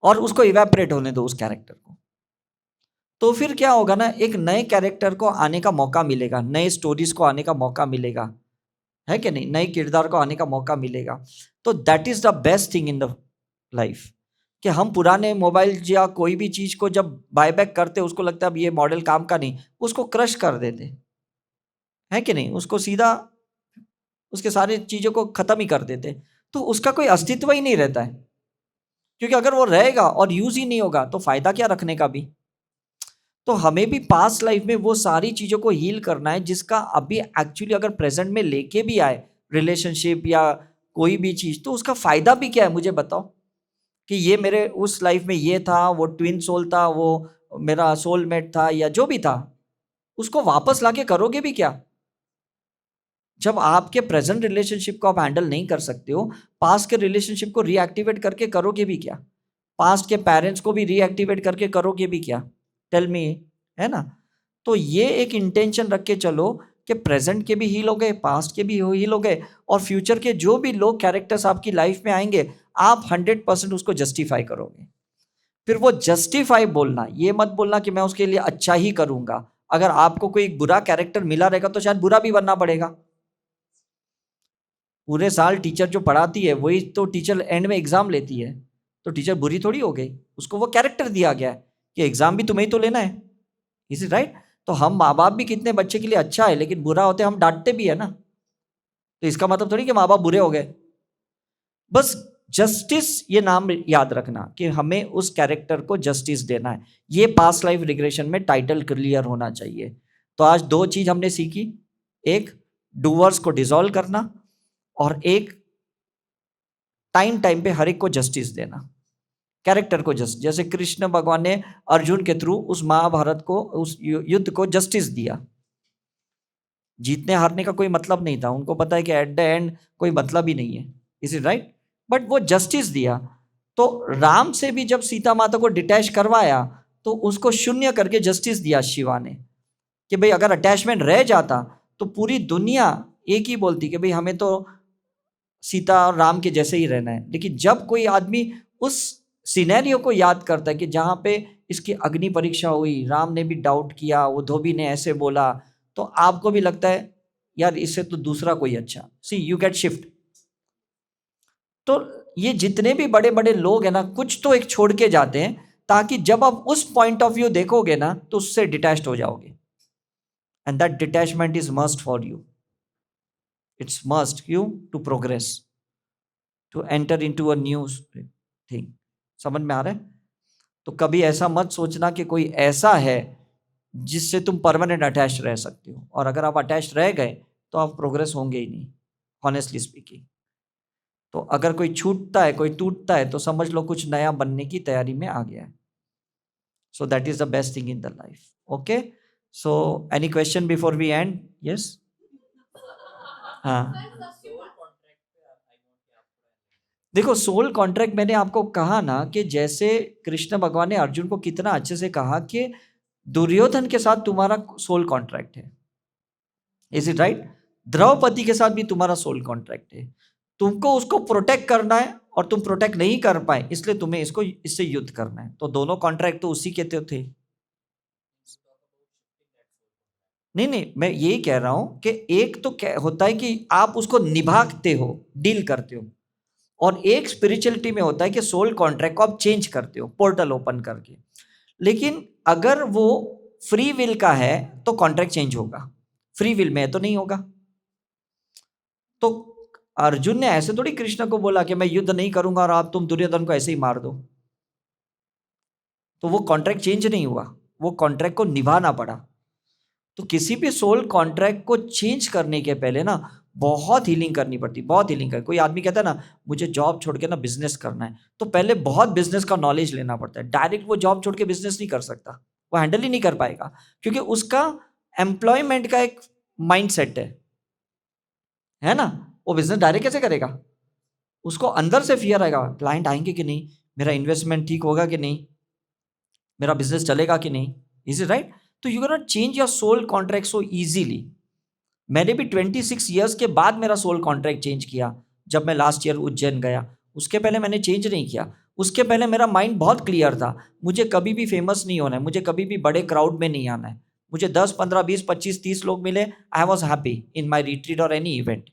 और उसको इवेपोरेट होने दो उस कैरेक्टर को। तो फिर क्या होगा ना, एक नए कैरेक्टर को आने का मौका मिलेगा, नए स्टोरीज को आने का मौका मिलेगा, है कि नहीं? नए किरदार को आने का मौका मिलेगा। तो that is the best thing in the life, कि हम पुराने मोबाइल या कोई भी चीज को जब बायबैक करते, उसको लगता है अब ये मॉडल काम का नहीं, उसको क्रश कर देते, है कि नहीं? उसको सीधा उसके सारी चीजों को खत्म ही कर देते, तो उसका कोई अस्तित्व ही नहीं रहता है। क्योंकि अगर वो रहेगा और यूज ही नहीं होगा तो फायदा क्या रखने का भी। तो हमें भी पास्ट लाइफ में वो सारी चीजों को हील करना है जिसका अभी एक्चुअली अगर प्रेजेंट में लेके भी आए, रिलेशनशिप या कोई भी चीज, तो उसका फायदा भी क्या है मुझे बताओ। कि ये मेरे उस लाइफ में ये था, वो ट्विन सोल था, वो मेरा सोलमेट था, या जो भी था, उसको वापस लाके करोगे भी क्या? जब आपके प्रेजेंट रिलेशनशिप को आप हैंडल नहीं कर सकते हो, पास्ट के रिलेशनशिप को रीएक्टिवेट करके करोगे भी क्या? पास्ट के पेरेंट्स को भी रीएक्टिवेट करके करोगे भी क्या? टेल मी, है ना? तो ये एक इंटेंशन रख के चलो कि प्रेजेंट के भी हील हो गए, पास्ट के भी हील हो गए, और फ्यूचर के जो भी लोग कैरेक्टर्स आपकी लाइफ में आएंगे, आप 100% उसको जस्टिफाई करोगे। फिर वो जस्टिफाई बोलना, ये मत बोलना कि मैं उसके लिए अच्छा ही करूंगा। अगर आपको कोई बुरा कैरेक्टर मिला रहेगा तो शायद बुरा भी बनना पड़ेगा। पूरे साल टीचर जो पढ़ाती है वही तो टीचर एंड में एग्जाम लेती है, तो टीचर बुरी थोड़ी हो गई, उसको वो कैरेक्टर दिया गया है कि एग्जाम भी तुम्हें ही तो लेना है। Is it right? तो हम माँ बाप भी कितने बच्चे के लिए अच्छा है, लेकिन बुरा होते हम डांटते भी है ना। तो इसका मतलब थोड़ी कि माँ बाप बुरे हो गए। बस जस्टिस ये नाम याद रखना कि हमें उस कैरेक्टर को जस्टिस देना है। ये पास्ट लाइफ रिग्रेशन में टाइटल क्लियर होना चाहिए। तो आज दो चीज हमने सीखी, एक डूवर्स को डिसॉल्व करना और एक टाइम टाइम पे हर एक को जस्टिस देना, कैरेक्टर को जस्ट, जैसे कृष्ण भगवान ने अर्जुन के थ्रू उस महाभारत को, उस युद्ध को जस्टिस दिया। जीतने हारने का कोई मतलब नहीं था, उनको पता है कि एट द एंड कोई मतलब ही नहीं है, इज इट राइट, बट वो जस्टिस दिया। तो राम से भी जब सीता माता को डिटैच करवाया तो उसको शून्य करके जस्टिस दिया शिवा ने, कि भाई अगर अटैचमेंट रह जाता तो पूरी दुनिया एक ही बोलती कि भाई हमें तो सीता और राम के जैसे ही रहना है। लेकिन जब कोई आदमी उस सिनेरियो को याद करता है कि जहाँ पे इसकी अग्नि परीक्षा हुई, राम ने भी डाउट किया, वो धोबी ने ऐसे बोला, तो आपको भी लगता है यार इससे तो दूसरा कोई अच्छा, सी यू गेट शिफ्ट। तो ये जितने भी बड़े बड़े लोग हैं ना, कुछ तो एक छोड़ के जाते हैं, ताकि जब आप उस पॉइंट ऑफ व्यू देखोगे ना तो उससे डिटैच्ड हो जाओगे। And that detachment is must for you, it's must you to progress, to enter into a new thing. समझ में आ रहा है? तो कभी ऐसा मत सोचना कि कोई ऐसा है जिससे तुम परमानेंट अटैच रह सकते हो, और अगर आप अटैच रह गए तो आप प्रोग्रेस होंगे ही नहीं, ऑनेस्टली स्पीकिंग। तो अगर कोई छूटता है, कोई टूटता है, तो समझ लो कुछ नया बनने की तैयारी में आ गया है। So that is the best thing in the life. Okay, so any question before we end? Yes, हाँ। देखो, सोल कॉन्ट्रैक्ट मैंने आपको कहा ना कि जैसे कृष्ण भगवान ने अर्जुन को कितना अच्छे से कहा कि दुर्योधन के साथ तुम्हारा सोल कॉन्ट्रैक्ट है, इज इट राइट? द्रौपदी के साथ भी तुम्हारा सोल कॉन्ट्रैक्ट है, तुमको उसको प्रोटेक्ट करना है और तुम प्रोटेक्ट नहीं कर पाए, इसलिए तुम्हें इससे युद्ध करना है। तो दोनों कॉन्ट्रैक्ट तो उसी के थे। नहीं नहीं, मैं यही कह रहा हूं कि एक तो क्या होता है कि आप उसको निभाते हो, डील करते हो, और एक स्पिरिचुअलिटी में होता है कि सोल कॉन्ट्रैक्ट को आप चेंज करते हो पोर्टल ओपन करके। लेकिन अगर वो फ्री विल का है तो कॉन्ट्रैक्ट चेंज होगा, फ्री विल में है तो नहीं होगा। तो अर्जुन ने ऐसे थोड़ी कृष्ण को बोला कि मैं युद्ध नहीं करूंगा और आप तुम दुर्योधन को ऐसे ही मार दो, तो वो कॉन्ट्रैक्ट चेंज नहीं हुआ, वो कॉन्ट्रैक्ट को निभाना पड़ा। तो किसी भी सोल कॉन्ट्रैक्ट को चेंज करने के पहले ना बहुत हीलिंग करनी पड़ती, बहुत हीलिंग कर। कोई आदमी कहता है ना मुझे जॉब छोड़ के ना बिजनेस करना है, तो पहले बहुत बिजनेस का नॉलेज लेना पड़ता है। डायरेक्ट वो जॉब छोड़ के बिजनेस नहीं कर सकता, वो हैंडल ही नहीं कर पाएगा, क्योंकि उसका एम्प्लॉयमेंट का एक माइंड सेट है ना। वो बिजनेस डायरेक्ट कैसे करेगा? उसको अंदर से फियर आएगा, क्लाइंट आएंगे कि नहीं, मेरा इन्वेस्टमेंट ठीक होगा कि नहीं, मेरा बिजनेस चलेगा कि नहीं, इज इट राइट? तो you can not change your soul contract so easily. मैंने भी 26 ईयर्स के बाद मेरा सोल कॉन्ट्रैक्ट चेंज किया, जब मैं लास्ट ईयर उज्जैन गया। उसके पहले मैंने चेंज नहीं किया। उसके पहले मेरा माइंड बहुत क्लियर था, मुझे कभी भी फेमस नहीं होना है, मुझे कभी भी बड़े क्राउड में नहीं आना है। मुझे 10 15 20 25 30 लोग मिले, आई was happy in my retreat और एनी इवेंट।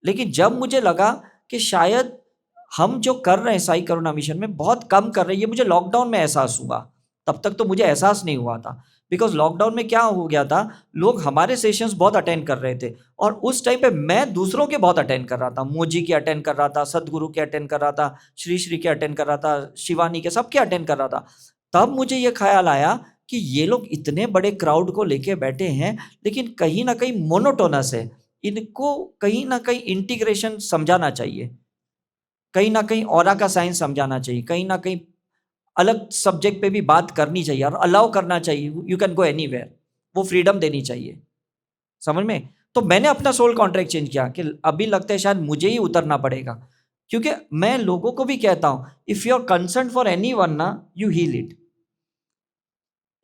लेकिन जब मुझे लगा कि शायद हम जो कर रहे हैं साई करुणा मिशन में बहुत कम कर रहे हैं, ये मुझे लॉकडाउन में एहसास हुआ। तब तक तो मुझे एहसास नहीं हुआ था, बिकॉज लॉकडाउन में क्या हो गया था, लोग हमारे सेशंस बहुत अटेंड कर रहे थे, और उस टाइम पे मैं दूसरों के बहुत अटेंड कर रहा था। मोजी के अटेंड कर रहा था, सदगुरु के अटेंड कर रहा था, श्री श्री के अटेंड कर रहा था, शिवानी के, सबके अटेंड कर रहा था। तब मुझे ये ख्याल आया कि ये लोग इतने बड़े क्राउड को लेके बैठे हैं, लेकिन कहीं ना कहीं मोनोटोनस है, इनको कहीं ना कहीं इंटीग्रेशन समझाना चाहिए, कहीं ना कहीं ऑरा का साइंस समझाना चाहिए, कहीं ना कहीं अलग सब्जेक्ट पे भी बात करनी चाहिए और अलाउ करना चाहिए। यू कैन गो एनीवेयर, वो फ्रीडम देनी चाहिए, समझ में? तो मैंने अपना सोल कॉन्ट्रैक्ट चेंज किया कि अभी लगता है शायद मुझे ही उतरना पड़ेगा, क्योंकि मैं लोगों को भी कहता हूं, if you are concern for any one ना, you heal it.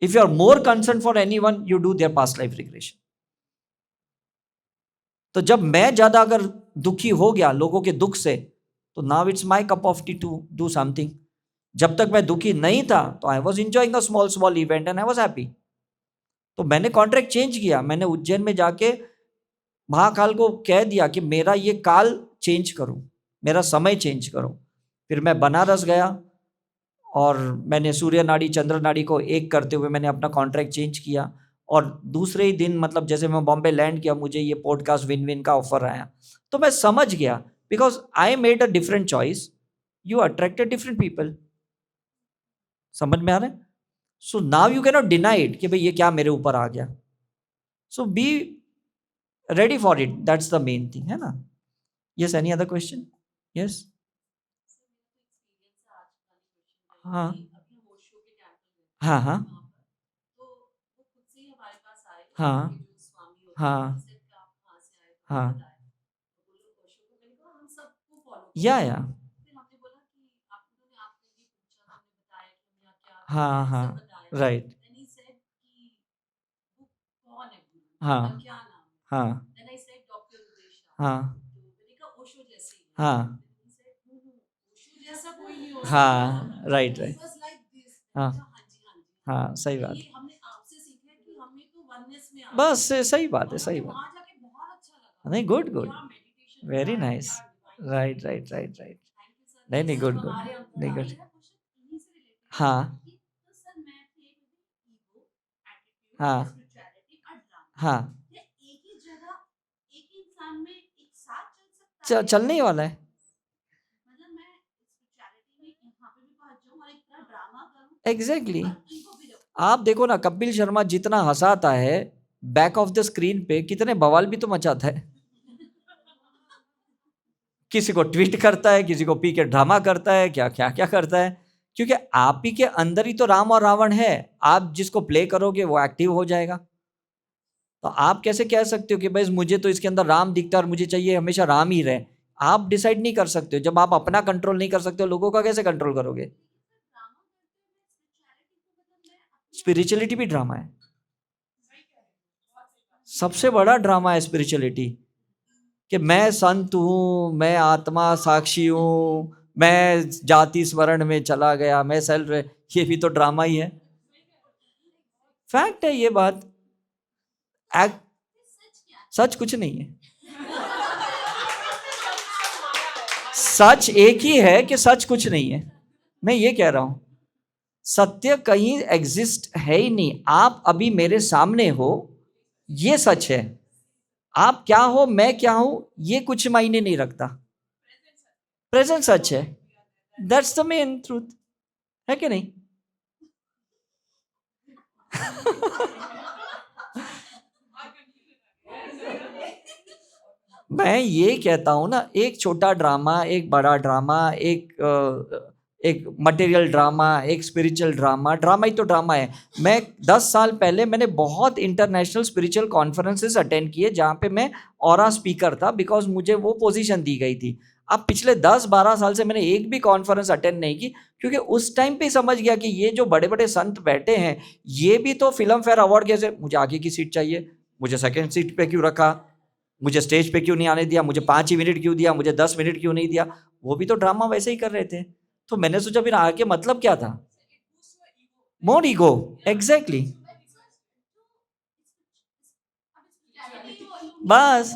If you are more concern for any one, you do their past life regression. तो जब मैं ज्यादा अगर दुखी हो गया लोगों के दुख से, तो now it's my cup of tea to do something. जब तक मैं दुखी नहीं था तो I was enjoying a small small event and I was happy. तो मैंने कॉन्ट्रैक्ट चेंज किया, मैंने उज्जैन में जाके महाकाल को कह दिया कि मेरा ये काल चेंज करो, मेरा समय चेंज करो। फिर मैं बनारस गया और मैंने सूर्य नाड़ी चंद्र नाड़ी को एक करते हुए मैंने अपना कॉन्ट्रैक्ट चेंज किया, और दूसरे ही दिन मतलब जैसे मैं बॉम्बे लैंड किया, मुझे ये पॉडकास्ट विन विन का ऑफर आया, तो मैं समझ गया because I made a different choice, you attracted different people. समझ में आ रहा है? So now you can not deny it कि भाई ये क्या मेरे ऊपर आ गया। So be ready for it, that's the main thing, है ना? Yes, any other question? Yes. हाँ हाँ हाँ हाँ हाँ हाँ या हाँ हाँ राइट हाँ हाँ हाँ हाँ हाँ राइट राइट हाँ हाँ सही बात, बस सही बात है, सही बात। नहीं, good good, very nice, right right right right. नहीं नहीं, गुड गुड, नहीं गुड। हाँ हाँ हाँ चलने ही वाला है। Exactly exactly. आप देखो ना, कपिल शर्मा जितना हंसाता है बैक ऑफ द स्क्रीन पे कितने बवाल भी तो मचाता है। किसी को ट्वीट करता है, किसी को पी के ड्रामा करता है, क्या क्या क्या करता है, क्योंकि आप ही के अंदर ही तो राम और रावण है। आप जिसको प्ले करोगे वो एक्टिव हो जाएगा। तो आप कैसे कह सकते हो कि भाई मुझे तो इसके अंदर राम दिखता है और मुझे चाहिए हमेशा राम ही रहे? आप डिसाइड नहीं कर सकते हो। जब आप अपना कंट्रोल नहीं कर सकते हो, लोगों का कैसे कंट्रोल करोगे? स्पिरिचुअलिटी भी ड्रामा है, सबसे बड़ा ड्रामा है स्पिरिचुअलिटी। कि मैं संत हूँ, मैं आत्मा साक्षी हूँ, मैं जाति स्मरण में चला गया, मैं सेल्फ, ये भी तो ड्रामा ही है। फैक्ट है ये बात। एक्ट, सच कुछ नहीं है। सच एक ही है कि सच कुछ नहीं है। मैं ये कह रहा हूं, सत्य कहीं एग्जिस्ट है ही नहीं। आप अभी मेरे सामने हो, ये सच है। आप क्या हो, मैं क्या हूं, ये कुछ मायने नहीं रखता। प्रेजेंट सच है, दैट्स द मेन ट्रूथ, है कि नहीं? मैं ये कहता हूं ना, एक छोटा ड्रामा, एक बड़ा ड्रामा, एक मटेरियल ड्रामा, एक स्पिरिचुअल ड्रामा, ड्रामा ही तो ड्रामा है। मैं 10 साल पहले मैंने बहुत इंटरनेशनल स्पिरिचुअल कॉन्फ्रेंसेस अटेंड किए जहाँ पे मैं ऑरा स्पीकर था, बिकॉज मुझे वो पोजीशन दी गई थी। अब पिछले 10-12 साल से मैंने एक भी कॉन्फ्रेंस अटेंड नहीं की, क्योंकि उस टाइम पे समझ गया कि ये जो बड़े बड़े संत बैठे हैं, ये भी तो फिल्म फेयर अवार्ड कैसे, मुझे आगे की सीट चाहिए, मुझे सेकेंड सीट पे क्यों रखा, मुझे स्टेज पे क्यों नहीं आने दिया, मुझे 5 ही मिनट क्यों दिया, मुझे 10 मिनट क्यों नहीं दिया। वो भी तो ड्रामा वैसे ही कर रहे थे। तो मैंने सोचा फिर आगे मतलब क्या था? मोर ईगो, एग्जैक्टली। बस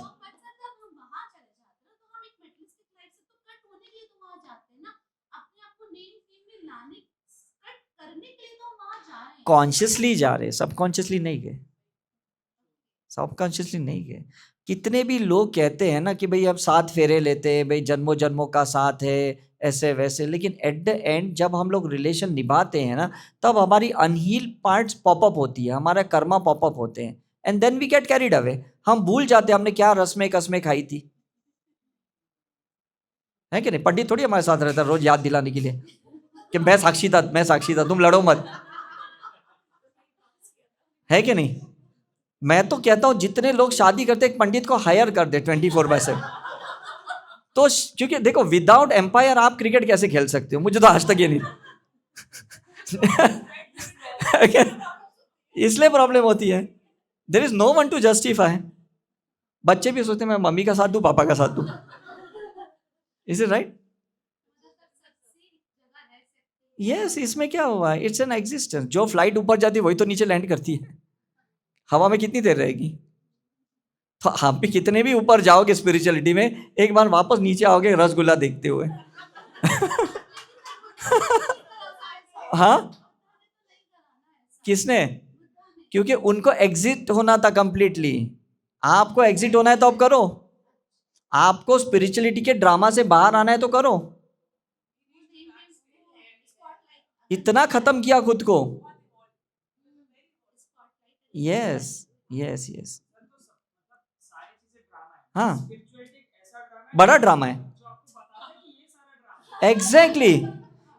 कॉन्शियसली जा रहे, सबकॉन्शियसली नहीं गए, सबकॉन्शियसली नहीं गए। कितने भी लोग कहते हैं ना कि भाई अब 7 फेरे लेते हैं, भाई जन्मों जन्मों का साथ है, ऐसे वैसे, लेकिन एट द एंड जब हम लोग रिलेशन निभाते हैं ना, तब हमारी अनहील पार्ट्स पॉपअप होती है, हमारा कर्मा पॉपअप होते हैं, and then we get carried away. हम भूल जाते हैं हमने क्या रस्में कसमें खाई थी, है कि नहीं? पंडित थोड़ी हमारे साथ रहता है रोज याद दिलाने के लिए कि मैं साक्षी था, मैं साक्षी था, तुम लड़ो मत, है कि नहीं? मैं तो कहता हूं जितने लोग शादी करते एक पंडित को हायर कर दे 24/7। तो क्योंकि देखो, विदाउट एम्पायर आप क्रिकेट कैसे खेल सकते हो? मुझे तो आज तक ये नहीं इसलिए प्रॉब्लम होती है। There is no one to justify. बच्चे भी सोचते हैं मैं मम्मी का साथ दूं, पापा का साथ दूं। Is it right? यस, इसमें क्या हुआ? It's an existence. जो फ्लाइट ऊपर जाती है वही तो नीचे लैंड करती है। हवा में कितनी देर रहेगी? तो आप भी कितने भी ऊपर जाओगे स्पिरिचुअलिटी में, एक बार वापस नीचे आओगे रसगुल्ला देखते हुए। हाँ, किसने? क्योंकि उनको एग्जिट होना था कंप्लीटली। आपको एग्जिट होना है तो अब करो, आपको स्पिरिचुअलिटी के ड्रामा से बाहर आना है तो करो। इतना खत्म किया खुद को। यस यस यस, हाँ बड़ा ड्रामा है एग्जैक्टली exactly.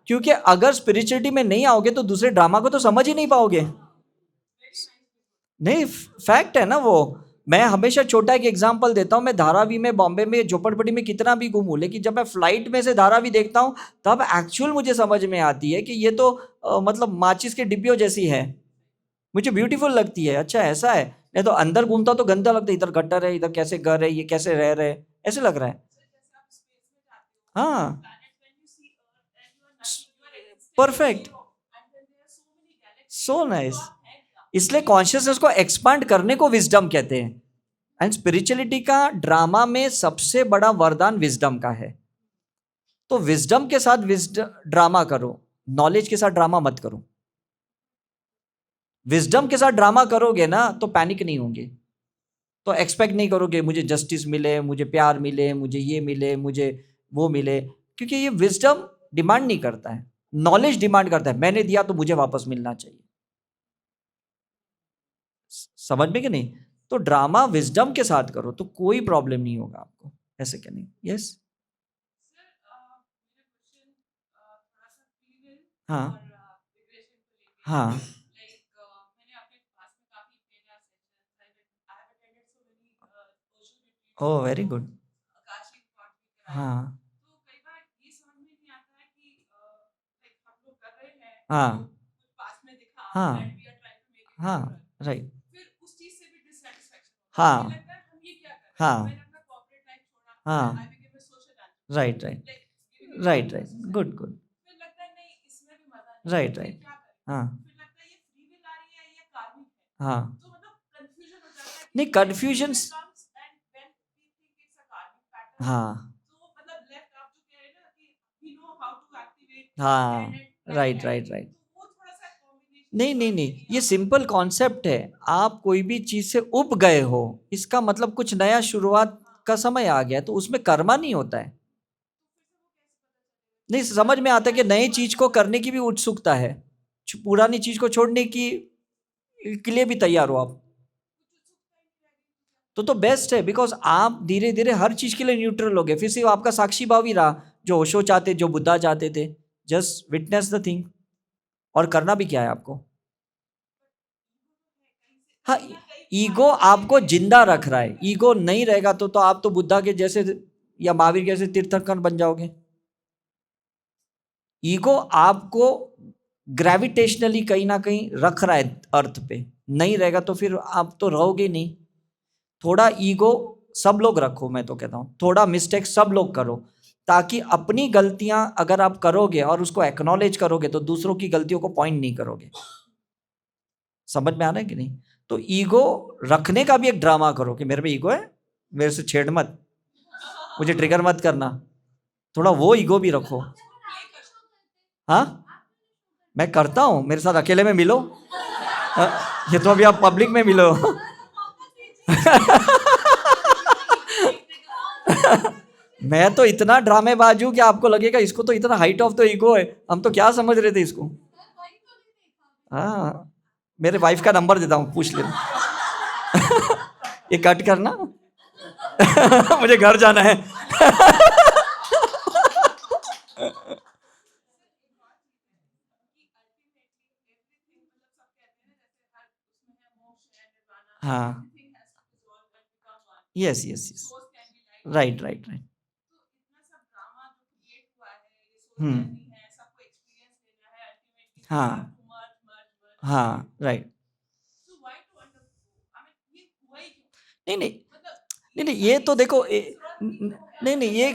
क्योंकि अगर स्पिरिचुअलिटी में नहीं आओगे तो दूसरे ड्रामा को तो समझ ही नहीं पाओगे। नहीं, फैक्ट है ना वो। मैं हमेशा छोटा एक एग्जांपल देता हूँ। मैं धारावी में, बॉम्बे में, झोपड़पट्टी में कितना भी घूमूं, लेकिन जब मैं फ्लाइट में से धारावी देखता हूँ तब एक्चुअल मुझे समझ में आती है कि ये तो मतलब माचिस के डिब्बियों जैसी है। मुझे ब्यूटीफुल लगती है। अच्छा ऐसा है, नहीं तो अंदर घूमता तो गंदा लगता है, इधर गटर है, इधर कैसे घर है, ये कैसे रह रहे हैं, ऐसे लग रहा है। हाँ परफेक्ट, सो नाइस। इसलिए कॉन्शियसनेस को एक्सपांड करने को विजडम कहते हैं। एंड स्पिरिचुअलिटी का ड्रामा में सबसे बड़ा वरदान विजडम का है। तो विजडम के साथ विजडम ड्रामा करो, नॉलेज के साथ ड्रामा मत करो। विजडम के साथ ड्रामा करोगे ना तो पैनिक नहीं होंगे, तो एक्सपेक्ट नहीं करोगे मुझे जस्टिस मिले, मुझे प्यार मिले, मुझे ये मिले, मुझे वो मिले, क्योंकि ये विजडम डिमांड नहीं करता है, नॉलेज डिमांड करता है। मैंने दिया तो मुझे वापस मिलना चाहिए। समझ में कि नहीं? तो ड्रामा विजडम के साथ करो तो कोई प्रॉब्लम नहीं होगा आपको। ऐसे क्या नहीं? यस हाँ हाँ ओह वेरी गुड। हाँ हाँ हाँ हाँ राइट हाँ हाँ हाँ right right right right good good right right हाँ हाँ नहीं कन्फ्यूजन हाँ हाँ राइट राइट राइट नहीं नहीं नहीं, ये सिंपल कॉन्सेप्ट है। आप कोई भी चीज से उब गए हो, इसका मतलब कुछ नया शुरुआत का समय आ गया, तो उसमें कर्मा नहीं होता है। नहीं समझ में आता है कि नई चीज को करने की भी उत्सुकता है, पुरानी चीज को छोड़ने की के लिए भी तैयार हो आप, तो बेस्ट है। बिकॉज आप धीरे धीरे हर चीज के लिए न्यूट्रल हो गए। फिर सिर्फ आपका साक्षी भाव ही रहा, जो ओशो चाहते, जो बुद्धा चाहते थे, जस्ट विटनेस द थिंग। और करना भी क्या है आपको? हाँ, ईगो आपको जिंदा रख रहा है। ईगो नहीं रहेगा तो आप तो बुद्धा के जैसे या महावीर जैसे तीर्थंकर बन जाओगे। ईगो आपको ग्रेविटेशनली कहीं ना कहीं रख रहा है अर्थ पे, नहीं रहेगा तो फिर आप तो रहोगे नहीं। थोड़ा ईगो सब लोग रखो, मैं तो कहता हूँ थोड़ा मिस्टेक सब लोग करो, ताकि अपनी गलतियां अगर आप करोगे और उसको एक्नॉलेज करोगे तो दूसरों की गलतियों को पॉइंट नहीं करोगे। समझ में आ रहा है कि नहीं? तो ईगो रखने का भी एक ड्रामा करो कि मेरे में ईगो है, मेरे से छेड़ मत, मुझे ट्रिगर मत करना, थोड़ा वो ईगो भी रखो। हाँ मैं करता हूँ, मेरे साथ अकेले में मिलो। ये तो अभी आप पब्लिक में मिलो। मैं तो इतना ड्रामेबाज हूं कि आपको लगेगा इसको तो इतना हाइट ऑफ तो ईगो है, हम तो क्या समझ रहे थे इसको। हाँ मेरे वाइफ का नंबर देता हूँ, पूछ लेना। ये कट करना। मुझे घर जाना है। हाँ yes yes yes right right right hmm हाँ हाँ राइट नहीं नहीं नहीं नहीं, ये तो देखो नहीं नहीं, ये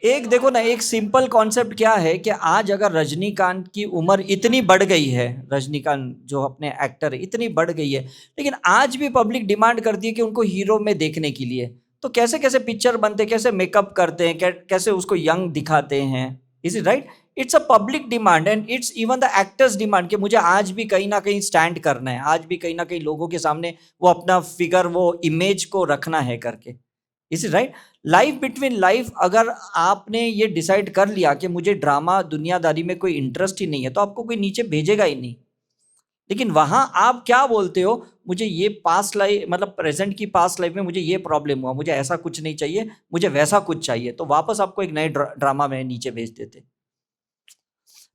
एक देखो ना, एक सिंपल कॉन्सेप्ट क्या है कि आज अगर रजनीकांत की उम्र इतनी बढ़ गई है, रजनीकांत जो अपने एक्टर है इतनी बढ़ गई है, लेकिन आज भी पब्लिक डिमांड करती है कि उनको हीरो में देखने के लिए, तो कैसे कैसे पिक्चर बनते, कैसे मेकअप करते हैं, कैसे उसको यंग दिखाते हैं। Is it right? It's a public demand and it's even the actors demand कि मुझे आज भी कहीं ना कहीं स्टैंड करना है, आज भी कहीं ना कहीं लोगों के सामने वो अपना फिगर, वो इमेज को रखना है करके। Is right. Life between life, अगर आपने ये डिसाइड कर लिया कि मुझे ड्रामा दुनियादारी में कोई इंटरेस्ट ही नहीं है, तो आपको कोई नीचे भेजेगा ही नहीं। लेकिन वहां आप क्या बोलते हो, मुझे ये पास्ट लाइफ, मतलब प्रेजेंट की पास्ट लाइफ में मुझे ये प्रॉब्लम हुआ, मुझे ऐसा कुछ नहीं चाहिए, मुझे वैसा कुछ चाहिए, तो वापस आपको एक नए ड्रामा में नीचे भेज देते।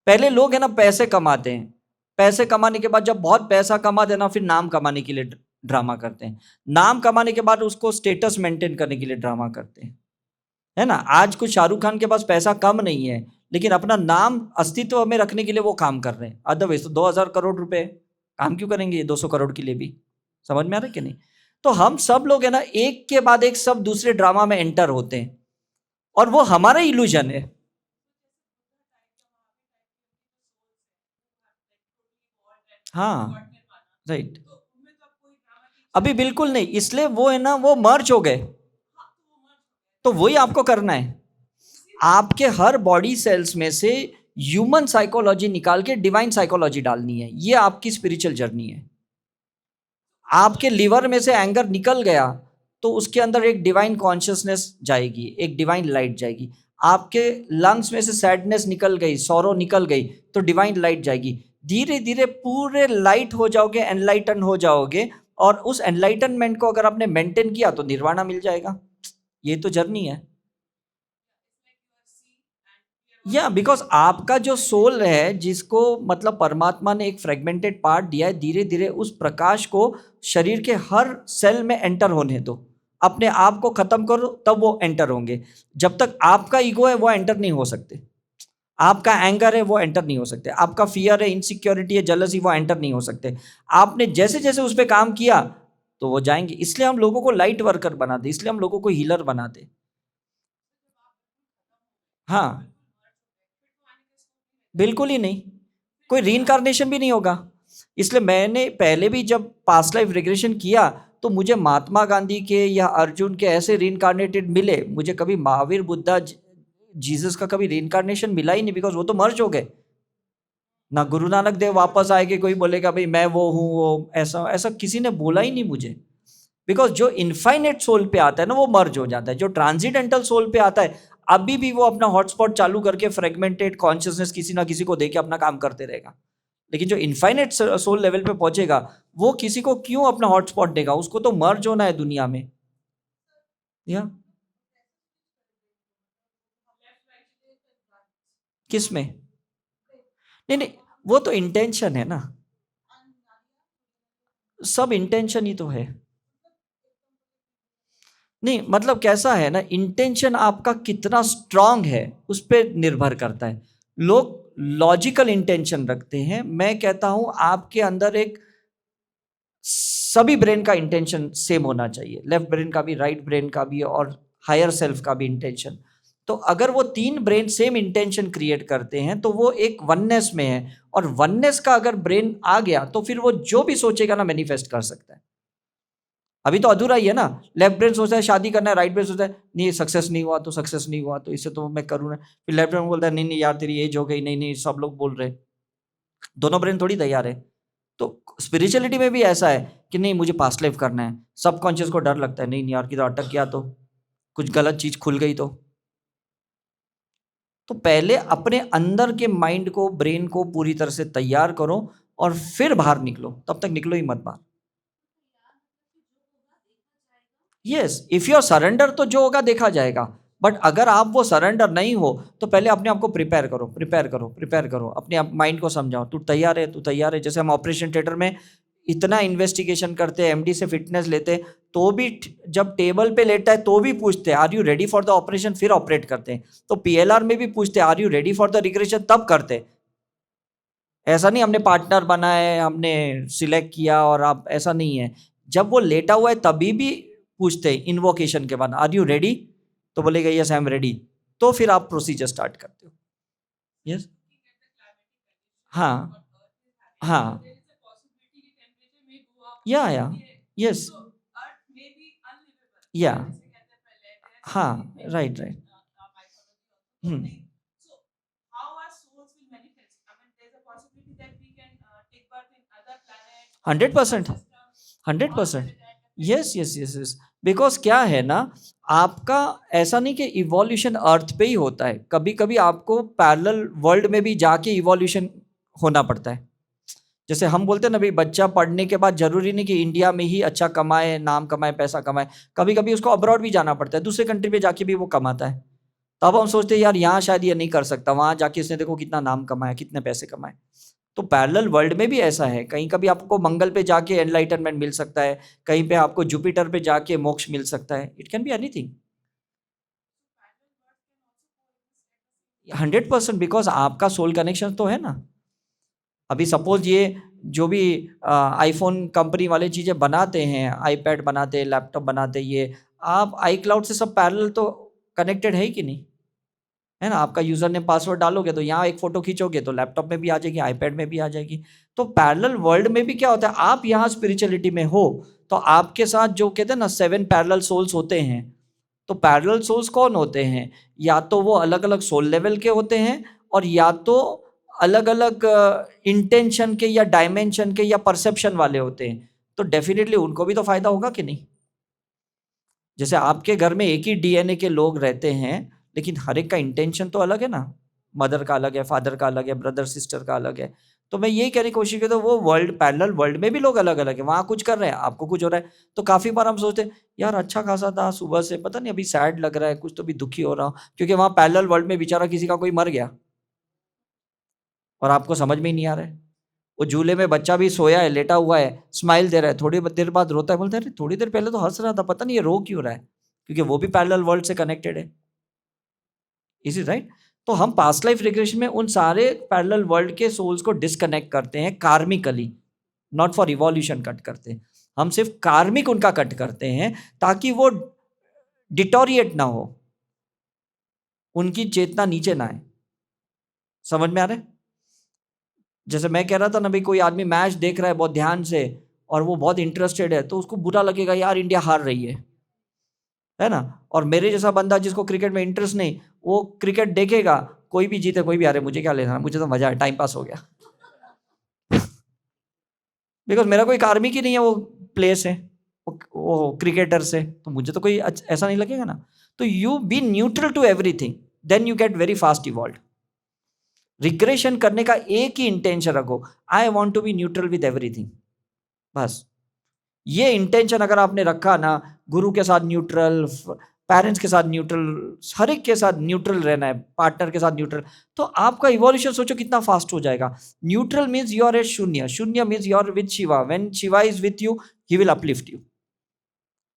पहले लोग है ना पैसे कमाते हैं, पैसे कमाने के बाद जब बहुत पैसा कमा देना, फिर नाम कमाने के लिए ड्रामा करते हैं, नाम कमाने के बाद उसको स्टेटस मेंटेन करने के लिए ड्रामा करते हैं, है ना। आज कुछ शाहरुख खान के पास पैसा कम नहीं है, लेकिन अपना नाम अस्तित्व में रखने के लिए वो काम कर रहे हैं। अदरवाइज तो 2,000 करोड़ रुपए काम क्यों करेंगे ये 200 करोड़ के लिए भी। समझ में आ रहा है कि नहीं। तो हम सब लोग है ना, एक के बाद एक सब दूसरे ड्रामा में एंटर होते हैं, और वो हमारा इल्यूजन है। हाँ, राइट। अभी बिल्कुल नहीं, इसलिए वो है ना, वो मर्ज हो गए। तो वही आपको करना है, आपके हर बॉडी सेल्स में से ह्यूमन साइकोलॉजी निकाल के डिवाइन साइकोलॉजी डालनी है। ये आपकी स्पिरिचुअल जर्नी है। आपके लिवर में से एंगर निकल गया, तो उसके अंदर एक डिवाइन कॉन्शियसनेस जाएगी, एक डिवाइन लाइट जाएगी। आपके लंग्स में से सैडनेस निकल गई, सौरो निकल गई, तो डिवाइन लाइट जाएगी। धीरे धीरे पूरे लाइट हो जाओगे, एनलाइटन हो जाओगे, और उस एनलाइटनमेंट को अगर आपने मेंटेन किया तो निर्वाणा मिल जाएगा। ये तो जर्नी है। या बिकॉज आपका जो सोल है, जिसको मतलब परमात्मा ने एक फ्रेगमेंटेड पार्ट दिया है, धीरे धीरे उस प्रकाश को शरीर के हर सेल में एंटर होने दो। अपने आप को खत्म करो, तब वो एंटर होंगे। जब तक आपका ईगो है, वो एंटर नहीं हो सकते। आपका एंगर है, वो एंटर नहीं हो सकते। आपका फियर है, इनसिक्योरिटी है, जलसी, वो एंटर नहीं हो सकते। आपने जैसे जैसे उस पर काम किया, तो वो जाएंगे। इसलिए हम लोगों को लाइट वर्कर बनाते, इसलिए हम लोगों को हीलर बनाते। हाँ, बिल्कुल ही नहीं। कोई रीइंकार्नेशन भी नहीं होगा। इसलिए मैंने पहले भी जब पास्ट लाइफ रिग्रेशन किया, तो मुझे महात्मा गांधी के या अर्जुन के ऐसे रीइंकार्नेटेड मिले। मुझे कभी महावीर, बुद्धा, जीसस का कभी रीइंकार्नेशन मिला ही नहीं, बिकॉज वो तो मर्ज हो गए। ना गुरु नानक देव वापस आए कि कोई बोलेगा भाई मैं वो हूँ, वो ऐसा ऐसा किसी ने बोला ही नहीं मुझे। बिकॉज जो इनफाइनेट सोल पे आता है ना, वो मर्ज हो जाता है। जो ट्रांसिडेंटल सोल पे आता है, अभी भी वो अपना हॉटस्पॉट चालू करके फ्रेगमेंटेड कॉन्शियसनेस किसी ना किसी को देके अपना काम करते रहेगा। लेकिन जो इनफाइनेट सोल लेवल पे पहुंचेगा, वो किसी को क्यों अपना हॉटस्पॉट देगा, उसको तो मर्ज होना है दुनिया में। या किस में? नहीं नहीं, वो तो इंटेंशन है ना। सब इंटेंशन ही तो है। नहीं मतलब कैसा है ना, इंटेंशन आपका कितना स्ट्रांग है उस पर निर्भर करता है। लोग लॉजिकल इंटेंशन रखते हैं, मैं कहता हूं आपके अंदर एक, सभी ब्रेन का इंटेंशन सेम होना चाहिए, लेफ्ट ब्रेन का भी, राइट ब्रेन का भी, और हायर सेल्फ का भी इंटेंशन। तो अगर वो तीन ब्रेन सेम इंटेंशन क्रिएट करते हैं, तो वो एक वननेस में है। और वननेस का अगर ब्रेन आ गया, तो फिर वो जो भी सोचेगा ना, मैनिफेस्ट कर सकता है। अभी तो अधूरा ही है ना। लेफ्ट ब्रेन सोचता है शादी करना है, राइट ब्रेन सोचता है नहीं सक्सेस नहीं हुआ तो, सक्सेस नहीं हुआ तो इसे तो मैं करूँ ना। फिर लेफ्ट ब्रेन बोलता है नहीं नहीं यार तेरी एज हो गई, नहीं नहीं सब लोग बोल रहे। दोनों ब्रेन थोड़ी तैयार है। तो स्पिरिचुअलिटी में भी ऐसा है कि नहीं मुझे पास्ट लाइफ करना है। सबकॉन्शियस को डर लगता है, नहीं नहीं यार किधर अटक गया तो, कुछ गलत चीज खुल गई तो पहले अपने अंदर के माइंड को, ब्रेन को पूरी तरह से तैयार करो, और फिर बाहर निकलो। तब तक निकलो ही मत बाहर। Yes, if you are surrender, तो जो होगा देखा जाएगा। बट अगर आप वो सरेंडर नहीं हो, तो पहले अपने आप को प्रिपेयर करो, प्रिपेयर करो, प्रिपेयर करो। अपने आप माइंड को समझाओ, तू तैयार है, तू तैयार है। जैसे हम ऑपरेशन थिएटर में इतना इन्वेस्टिगेशन करते हैं, एमडी से फिटनेस लेते हैं, तो भी जब टेबल पे लेटा है तो भी पूछते हैं are you ready for the operation, फिर ऑपरेट करते हैं। तो पीएलआर में भी पूछते हैं are you ready for the regression, तब करते हैं। ऐसा नहीं हमने पार्टनर बना है, हमने सिलेक्ट किया और आप, ऐसा नहीं है। जब वो लेटा हुआ है तभी भी पूछते हैं इन्वोकेशन के बाद आर यू रेडी, तो बोलेगा यस आई एम रेडी। तो फिर आप प्रोसीजर स्टार्ट करते हो। यस। हाँ, हाँ, या यस, या हाँ, right right. Hmm. 100%, 100%, yes yes yes yes. Because क्या है ना, आपका ऐसा नहीं कि इवोल्यूशन अर्थ पे ही होता है, कभी कभी आपको पैरेलल वर्ल्ड में भी जाके इवोल्यूशन होना पड़ता है। जैसे हम बोलते हैं ना भाई, बच्चा पढ़ने के बाद जरूरी नहीं कि इंडिया में ही अच्छा कमाए, नाम कमाए, पैसा कमाए, कभी कभी उसको अब्रॉड भी जाना पड़ता है, दूसरे कंट्री पे जाके भी वो कमाता है। तब हम सोचते हैं यार यहाँ शायद ये नहीं कर सकता, वहां जाके इसने देखो कितना नाम कमाया, कितने पैसे कमाए। तो पैरेलल वर्ल्ड में भी ऐसा है, कहीं कभी आपको मंगल पे जाके एनलाइटनमेंट मिल सकता है, कहीं पे आपको जुपिटर पे जाके मोक्ष मिल सकता है, it can be anything. 100%, because आपका सोल कनेक्शन तो है ना। अभी सपोज ये जो भी आईफोन कंपनी वाले चीजें बनाते हैं, आईपैड बनाते हैं, लैपटॉप बनाते हैं, ये आप आई क्लाउड से सब पैरेलल तो कनेक्टेड है ही कि नहीं, है ना। आपका यूजर ने पासवर्ड डालोगे तो यहाँ एक फोटो खींचोगे तो लैपटॉप में भी आ जाएगी, आईपैड में भी आ जाएगी। तो पैरेलल वर्ल्ड में भी क्या होता है, आप यहाँ स्पिरिचुअलिटी में हो तो आपके साथ जो कहते हैं ना 7 पैरेलल सोल्स होते हैं। तो पैरेलल सोल्स कौन होते हैं, या तो वो अलग अलग सोल लेवल के होते हैं, और या तो अलग अलग इंटेंशन के या डायमेंशन के या परसेप्शन वाले होते हैं। तो डेफिनेटली उनको भी तो फायदा होगा कि नहीं। जैसे आपके घर में एक ही डीएनए के लोग रहते हैं, लेकिन हर एक का इंटेंशन तो अलग है ना, मदर का अलग है, फादर का अलग है, ब्रदर सिस्टर का अलग है। तो मैं यही कहने की कोशिश करता हूँ, वो वर्ल्ड पैरेलल वर्ल्ड में भी लोग अलग अलग है, वहाँ कुछ कर रहे हैं, आपको कुछ हो रहा है। तो काफी बार हम सोचते हैं यार अच्छा खासा था सुबह से, पता नहीं अभी सैड लग रहा है, कुछ तो भी दुखी हो रहा हूँ, क्योंकि वहाँ पैरेलल वर्ल्ड में बेचारा किसी का कोई मर गया और आपको समझ में ही नहीं आ रहा है। वो झूले में बच्चा भी सोया है, लेटा हुआ है, स्माइल दे रहा है, थोड़ी देर बाद रोता है, बोलता है अरे थोड़ी देर पहले तो हंस रहा था, पता नहीं ये रो क्यों रहा है, क्योंकि वो भी पैरेलल वर्ल्ड से कनेक्टेड है। Is it right. तो हम पास्ट लाइफ रिग्रेशन में उन सारे पैरेलल वर्ल्ड के सोल्स को डिस्कनेक्ट करते हैं कार्मिकली, नॉट फॉर इवोल्यूशन कट करते हैं, हम सिर्फ कार्मिक उनका कट करते हैं ताकि वो डिटोरिएट ना हो, उनकी चेतना नीचे ना आए। समझ में आ रहा है। जैसे मैं कह रहा था ना भाई, कोई आदमी मैच देख रहा है बहुत ध्यान से और वो बहुत इंटरेस्टेड है, तो उसको बुरा लगेगा यार इंडिया हार रही है ना। और मेरे जैसा बंदा जिसको क्रिकेट में इंटरेस्ट नहीं, वो क्रिकेट देखेगा, कोई भी जीते कोई भी हारे, मुझे क्या लेना, मुझे तो मजा है, टाइम पास हो गया। बिकॉज मेरा कोई कार्मिक ही नहीं है वो प्लेस है, वो क्रिकेटर से, तो मुझे तो कोई ऐसा नहीं लगेगा ना। तो you be neutral to everything, then you get very fast evolve. Regression करने का एक ही इंटेंशन रखो, I want to be neutral with everything, बस। ये इंटेंशन अगर आपने रखा ना, गुरु के साथ न्यूट्रल, पेरेंट्स के साथ न्यूट्रल, हर एक के साथ न्यूट्रल रहना है, पार्टनर के साथ न्यूट्रल, तो आपका इवोल्यूशन सोचो कितना फास्ट हो जाएगा। Neutral means you are at शून्य, शून्य means you are with Shiva, when Shiva is with you he will uplift you,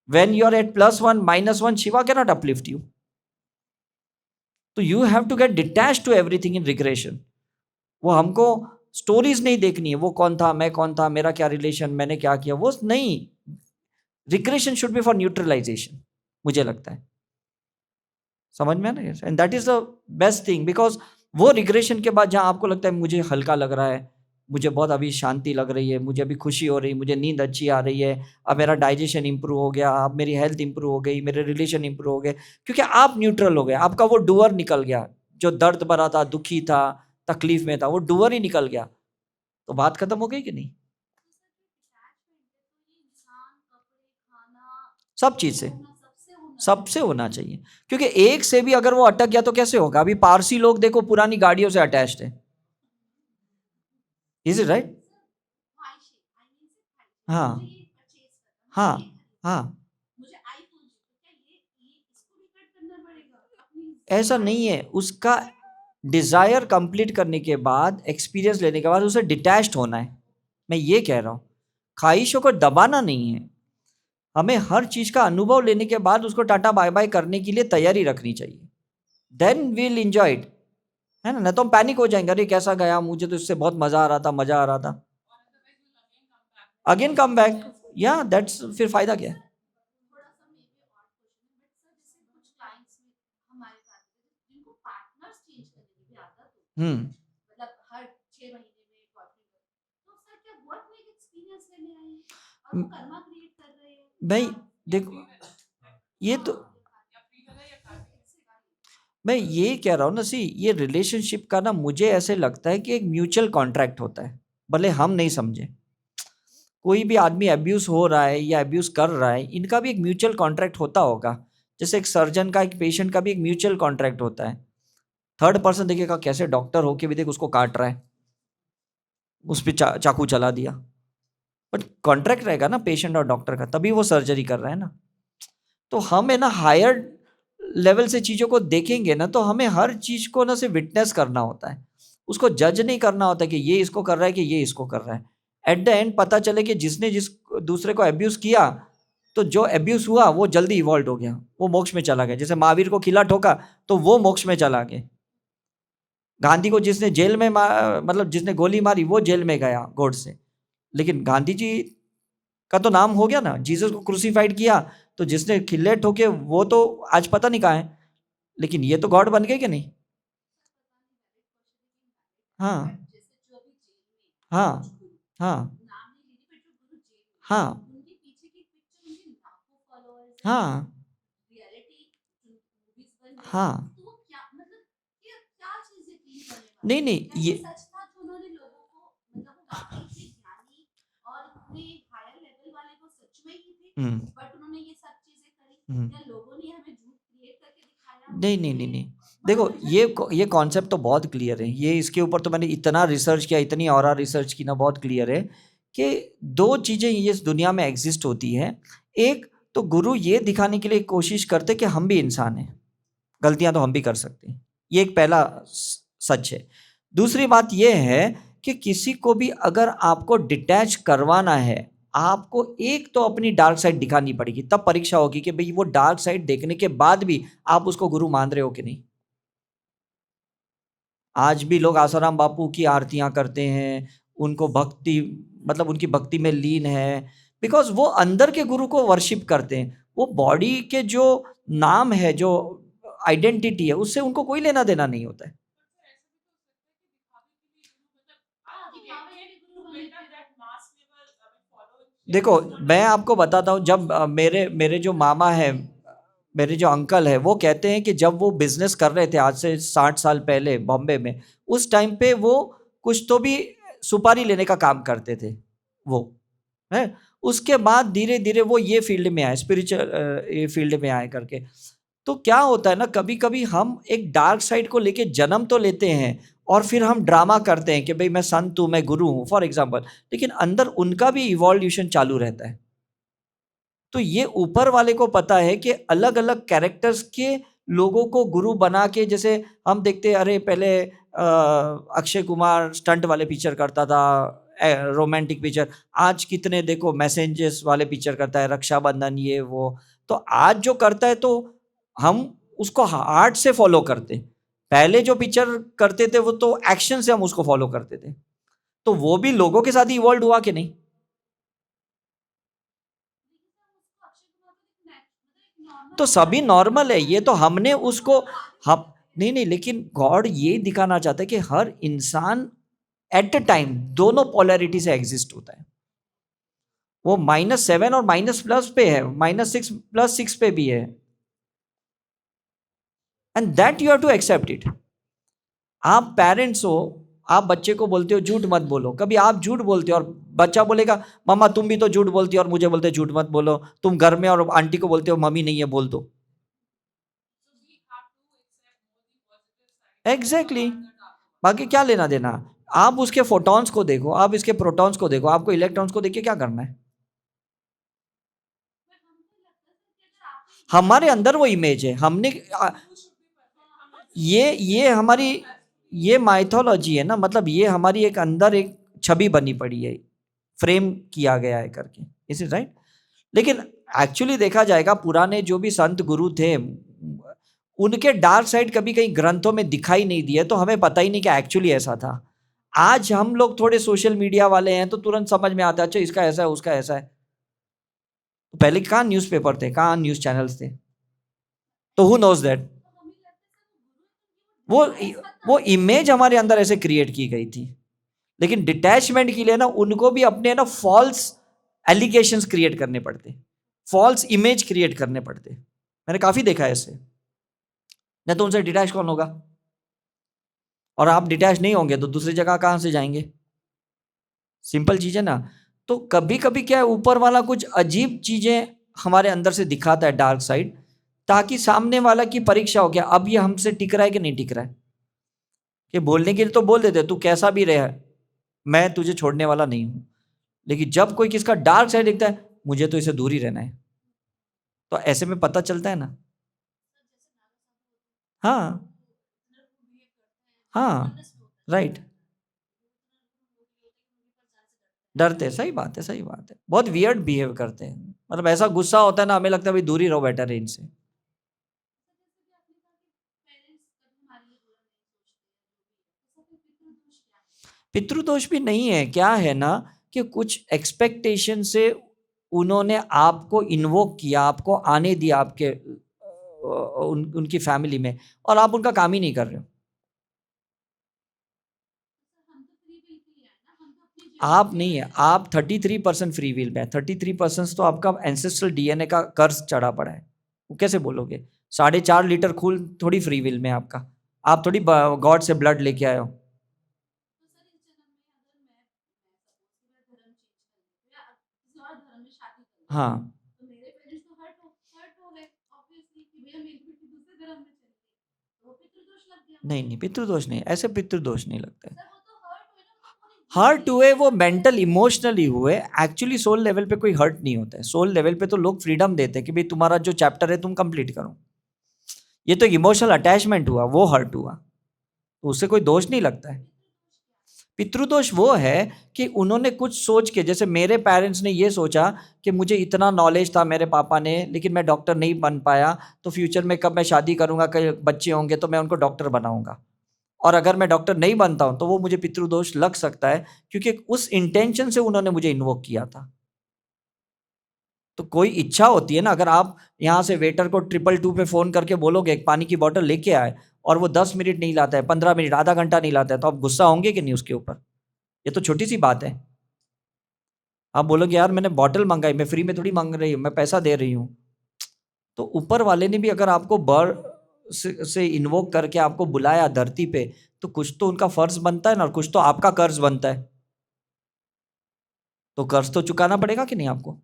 when you are at +1 -1 Shiva can not uplift you. तो you have to get detach to everything in regression. वो हमको स्टोरीज नहीं देखनी है, वो कौन था, मैं कौन था, मेरा क्या रिलेशन, मैंने क्या किया, वो नहीं। Regression should be for neutralization, मुझे लगता है। समझ में ना, and that is the best thing, because वो रिग्रेशन के बाद जहां आपको लगता है मुझे हल्का लग रहा है, मुझे बहुत अभी शांति लग रही है, मुझे अभी खुशी हो रही है, मुझे नींद अच्छी आ रही है, अब मेरा डाइजेशन इंप्रूव हो गया, अब मेरी हेल्थ इंप्रूव हो गई, मेरे रिलेशन इंप्रूव हो गए, क्योंकि आप न्यूट्रल हो गए, आपका वो डूअर निकल गया, जो दर्द भरा था, दुखी था, तकलीफ में था, वो डूअर ही निकल गया, तो बात खत्म हो गई कि नहीं। सब चीज से, सबसे होना चाहिए, क्योंकि एक से भी अगर वो अटक गया तो कैसे होगा। अभी पारसी लोग देखो पुरानी गाड़ियों से अटैच्ड है, इज इट राइट। हाँ हाँ हाँ, ऐसा नहीं है, उसका डिजायर कंप्लीट करने के बाद, एक्सपीरियंस लेने के बाद उसे डिटैच्ड होना है। मैं ये कह रहा हूं, ख्वाहिशों को दबाना नहीं है, हमें हर चीज का अनुभव लेने के बाद उसको टाटा बाय बाय करने के लिए तैयारी रखनी चाहिए, देन वील एंजॉय इट, है ना। तो हम पैनिक हो जाएंगे, अरे कैसा गया, मुझे तो इससे बहुत मजा आ रहा था, मजा आ रहा था, अगेन कम बैक, या दैट्स, फिर फायदा क्या है। हम्म। भाई देखो, ये तो मैं ये कह रहा हूँ ना, सी ये रिलेशनशिप का ना, मुझे ऐसे लगता है कि एक म्यूचुअल कॉन्ट्रैक्ट होता है, भले हम नहीं समझे। कोई भी आदमी अब्यूज हो रहा है या अब्यूज कर रहा है, इनका भी एक म्यूचुअल कॉन्ट्रैक्ट होता होगा। जैसे एक सर्जन का एक पेशेंट का भी एक म्यूचुअल कॉन्ट्रैक्ट होता है। थर्ड पर्सन देखेगा कैसे डॉक्टर होके भी देख उसको काट रहा है, उस पर चाकू चला दिया, बट कॉन्ट्रैक्ट रहेगा ना पेशेंट और डॉक्टर का, तभी वो सर्जरी कर रहा है ना। तो हम है ना हायर लेवल से चीज़ों को देखेंगे ना, तो हमें हर चीज़ को ना सिर्फ विटनेस करना होता है, उसको जज नहीं करना होता कि ये इसको कर रहा है कि ये इसको कर रहा है। एट द एंड पता चले कि जिसने जिस दूसरे को अब्यूज़ किया, तो जो अब्यूज़ हुआ वो जल्दी इवॉल्व हो गया, वो मोक्ष में चला गया। जैसे महावीर को किला ठोका तो वो मोक्ष में चला गया। गांधी को जिसने जेल में मतलब जिसने गोली मारी वो जेल में गया गॉड से, लेकिन गांधी जी का तो नाम हो गया ना। जीसस को क्रूसीफाइड किया तो जिसने खिल्ले ठोके वो तो आज पता नहीं कहाँ है, लेकिन ये तो गॉड बन गए कि नहीं। हाँ हाँ हाँ हाँ हाँ हाँ। नहीं नहीं ये हम्म हम्म। नहीं नहीं नहीं नहीं, देखो ये कॉन्सेप्ट तो बहुत क्लियर है। ये इसके ऊपर तो मैंने इतना रिसर्च किया, इतनी और रिसर्च की ना, बहुत क्लियर है कि दो चीज़ें ये इस दुनिया में एग्जिस्ट होती है। एक तो गुरु ये दिखाने के लिए कोशिश करते कि हम भी इंसान हैं, गलतियां तो हम भी कर सकते हैं, ये एक पहला सच है। दूसरी बात ये है कि किसी को भी अगर आपको डिटैच करवाना है, आपको एक तो अपनी डार्क साइड दिखानी पड़ेगी, तब परीक्षा होगी कि भाई वो डार्क साइड देखने के बाद भी आप उसको गुरु मान रहे हो कि नहीं। आज भी लोग आसाराम बापू की आरतियां करते हैं, उनको भक्ति मतलब उनकी भक्ति में लीन है, बिकॉज वो अंदर के गुरु को वर्शिप करते हैं। वो बॉडी के जो नाम है, जो आइडेंटिटी है, उससे उनको कोई लेना देना नहीं होता है। देखो मैं आपको बताता हूँ, जब मेरे मेरे जो मामा है, मेरे जो अंकल है, वो कहते हैं कि जब वो बिजनेस कर रहे थे आज से 60 साल पहले बॉम्बे में, उस टाइम पे वो कुछ तो भी सुपारी लेने का काम करते थे वो, है। उसके बाद धीरे धीरे वो ये फील्ड में आए, स्पिरिचुअल ये फील्ड में आए करके। तो क्या होता है ना, कभी कभी हम एक डार्क साइड को लेके जन्म तो लेते हैं और फिर हम ड्रामा करते हैं कि भाई मैं संत हूँ, मैं गुरु हूँ फॉर एग्जाम्पल, लेकिन अंदर उनका भी इवोल्यूशन चालू रहता है। तो ये ऊपर वाले को पता है कि अलग अलग कैरेक्टर्स के लोगों को गुरु बना के, जैसे हम देखते हैं, अरे पहले अक्षय कुमार स्टंट वाले पिक्चर करता था, रोमांटिक पिक्चर, आज कितने देखो मैसेंजर्स वाले पिक्चर करता है, रक्षाबंधन ये वो। तो आज जो करता है तो हम उसको हार्ट से फॉलो करते हैं। पहले जो पिक्चर करते थे वो तो एक्शन से हम उसको फॉलो करते थे। तो वो भी लोगों के साथ ही इवॉल्व हुआ कि नहीं। तो सभी नॉर्मल है, ये तो हमने उसको हम नहीं नहीं, लेकिन गॉड ये दिखाना चाहता है कि हर इंसान एट अ टाइम दोनों पोलैरिटी से एग्जिस्ट होता है। वो -7 और माइनस+ पे है, -6 + 6 पे भी है, and that you have to accept it. आप पेरेंट्स हो, आप बच्चे को बोलते हो झूठ मत बोलो, कभी आप झूठ बोलते हो और बच्चा बोलेगा मम्मा तुम भी तो झूठ बोलती हो और मुझे बोलते झूठ मत बोलो, तुम घर में और आंटी को बोलते हो मम्मी नहीं है बोल दो। एग्जैक्टली बाकी क्या लेना देना। आप उसके फोटॉन्स को देखो, आप इसके प्रोटॉन्स को देखो, आपको इलेक्ट्रॉन्स को देख के क्या करना है। हमारे अंदर वो इमेज है, हमने ये हमारी ये माइथोलॉजी है ना, मतलब ये हमारी एक अंदर एक छवि बनी पड़ी है, फ्रेम किया गया है करके, इज इट राइट। लेकिन एक्चुअली देखा जाएगा, पुराने जो भी संत गुरु थे, उनके डार्क साइड कभी कहीं ग्रंथों में दिखाई नहीं दिया, तो हमें पता ही नहीं कि एक्चुअली ऐसा था। आज हम लोग थोड़े सोशल मीडिया वाले हैं तो तुरंत समझ में आता है, अच्छा इसका ऐसा है उसका ऐसा है। तो पहले कहाँ न्यूज़पेपर थे, कहाँ न्यूज़ चैनल्स थे, तो हु नोज दैट। वो वो इमेज हमारे अंदर ऐसे क्रिएट की गई थी। लेकिन डिटैचमेंट के लिए ना उनको भी अपने ना फॉल्स एलिगेशंस क्रिएट करने पड़ते, फॉल्स इमेज क्रिएट करने पड़ते। मैंने काफी देखा है ऐसे। नहीं तो उनसे डिटैच कौन होगा, और आप डिटैच नहीं होंगे तो दूसरी जगह कहाँ से जाएंगे। सिंपल चीज है ना। तो कभी कभी क्या है, ऊपर वाला कुछ अजीब चीजें हमारे अंदर से दिखाता है, डार्क साइड, ताकि सामने वाला की परीक्षा हो गया, अब ये हमसे टिक रहा है कि नहीं टिक रहा है। कि बोलने के लिए तो बोल देते तू कैसा भी रहे, मैं तुझे छोड़ने वाला नहीं हूं, लेकिन जब कोई किसका डार्क साइड दिखता है, मुझे तो इसे दूर ही रहना है। तो ऐसे में पता चलता है ना। हाँ हाँ, राइट, डरते हैं, सही बात है, सही बात है, बहुत वियर्ड बिहेव करते हैं, मतलब ऐसा गुस्सा होता है ना, हमें लगता है भाई दूर ही रहो, बेटर है इनसे। पितृदोष भी नहीं है, क्या है ना कि कुछ एक्सपेक्टेशन से उन्होंने आपको इन्वोक किया, आपको आने दिया आपके उनकी फैमिली में, और आप उनका काम ही नहीं कर रहे हो। आप नहीं है, आप 33% फ्री विल में, 33% तो आपका एंसेस्ट्रल डीएनए का कर्ज चढ़ा पड़ा है। वो कैसे बोलोगे? 4.5 लीटर खून थोड़ी फ्री विल में आपका, आप थोड़ी गॉड से ब्लड लेके आए हो। हाँ, नहीं नहीं, पितृदोष नहीं, ऐसे पितृदोष नहीं लगता है। हर्ट हुए वो मेंटल इमोशनली हुए, एक्चुअली सोल लेवल पे कोई हर्ट नहीं होता है। सोल लेवल पे तो लोग फ्रीडम देते हैं कि भाई तुम्हारा जो चैप्टर है तुम कंप्लीट करो। ये तो इमोशनल अटैचमेंट हुआ, वो हर्ट हुआ, तो उससे कोई दोष नहीं लगता है। पितृदोष वो है कि उन्होंने कुछ सोच के, जैसे मेरे पेरेंट्स ने ये सोचा कि मुझे इतना नॉलेज था मेरे पापा ने, लेकिन मैं डॉक्टर नहीं बन पाया, तो फ्यूचर में कब मैं शादी करूंगा, कई बच्चे होंगे तो मैं उनको डॉक्टर बनाऊंगा, और अगर मैं डॉक्टर नहीं बनता हूं तो वो मुझे पितृदोष लग सकता है, क्योंकि उस इंटेंशन से उन्होंने मुझे इन्वोक किया था। तो कोई इच्छा होती है ना, अगर आप यहाँ से वेटर को 222 पे फ़ोन करके बोलोगे एक पानी की बॉटल लेके आए, और वो 10 मिनट नहीं लाता है, 15 मिनट, आधा घंटा नहीं लाता है, तो आप गुस्सा होंगे कि नहीं उसके ऊपर? ये तो छोटी सी बात है। आप बोलोगे यार मैंने बॉटल मंगाई, मैं फ्री में थोड़ी मांग रही हूँ, मैं पैसा दे रही हूँ। तो ऊपर वाले ने भी अगर आपको से इन्वोक करके आपको बुलाया धरती पे, तो कुछ तो उनका फर्ज बनता है ना, और कुछ तो आपका कर्ज बनता है। तो कर्ज तो चुकाना पड़ेगा कि नहीं आपको?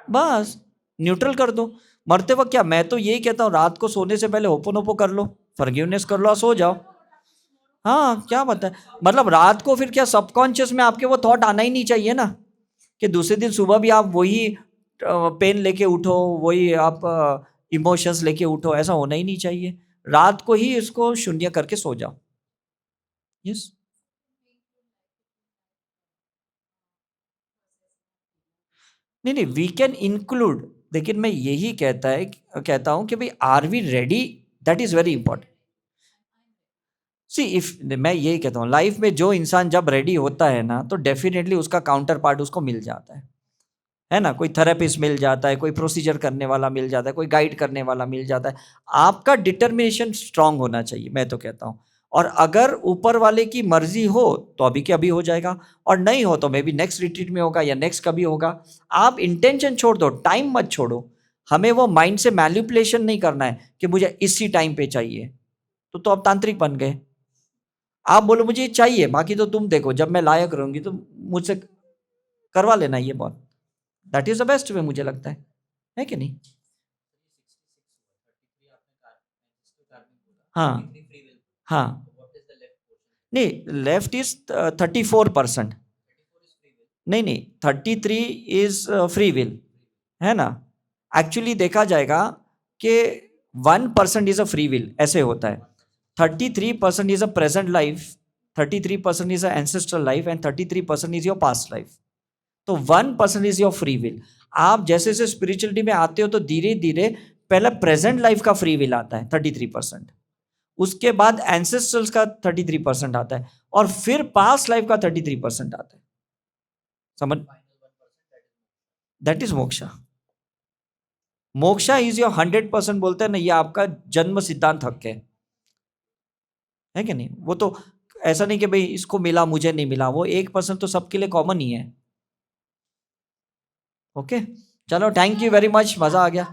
बस न्यूट्रल कर दो। मरते वक्त क्या, मैं तो यही कहता हूँ रात को सोने से पहले ओपन कर लो, फॉरगिवनेस कर लो और सो जाओ। हाँ, क्या बता है, मतलब रात को फिर क्या सबकॉन्शियस में आपके वो थॉट आना ही नहीं चाहिए ना, कि दूसरे दिन सुबह भी आप वही पेन लेके उठो, वही आप इमोशंस लेके उठो, ऐसा होना ही नहीं चाहिए। रात को ही इसको शून्य करके सो जाओ। यस। नहीं नहीं, वी कैन इंक्लूड, लेकिन मैं यही कहता हूं कि भाई are we ready, that is very important. See if, मैं यही कहता हूँ लाइफ में जो इंसान जब रेडी होता है ना, तो डेफिनेटली उसका काउंटर पार्ट उसको मिल जाता है ना, कोई थेरेपिस्ट मिल जाता है, कोई प्रोसीजर करने वाला मिल जाता है, कोई गाइड करने वाला मिल जाता है। आपका डिटर्मिनेशन स्ट्रांग होना चाहिए, मैं तो कहता हूँ। और अगर ऊपर वाले की मर्जी हो तो अभी के अभी हो जाएगा, और नहीं हो तो मे बी नेक्स्ट रिट्रीट में होगा या नेक्स्ट कभी होगा। आप इंटेंशन छोड़ दो, टाइम मत छोड़ो। हमें वो माइंड से मैल्यूपुलेशन नहीं करना है कि मुझे इसी टाइम पे चाहिए, तो आप तांत्रिक बन गए। आप बोलो मुझे ये चाहिए, बाकी तो तुम देखो, जब मैं लायक रहूंगी तो मुझसे करवा लेना ये बहुत, that is the best way, मुझे लगता है कि नहीं? हाँ हाँ, नहीं लेफ्ट इज 34%। नहीं नहीं, 33 इज फ्री विल, है ना। एक्चुअली देखा जाएगा कि 1% इज अ फ्री विल, ऐसे होता है। 33% is a present life, 33% is a ancestral life, and 33% is your past life. तो 1% इज योर फ्री विल। आप जैसे जैसे स्पिरिचुअलिटी में आते हो तो धीरे धीरे पहले प्रेजेंट लाइफ का फ्री विल आता है 33%, उसके बाद एंसेस्ट्रल्स का 33% आता है, और फिर पास्ट लाइफ का 33% आता है। समझ? That is moksha. Moksha is your 100%, बोलते हैं ना, ये आपका जन्म सिद्धांत हक है कि नहीं? वो तो ऐसा नहीं कि भाई इसको मिला मुझे नहीं मिला, वो 1% तो सबके लिए कॉमन ही है। ओके, चलो थैंक यू वेरी मच, मजा आ गया।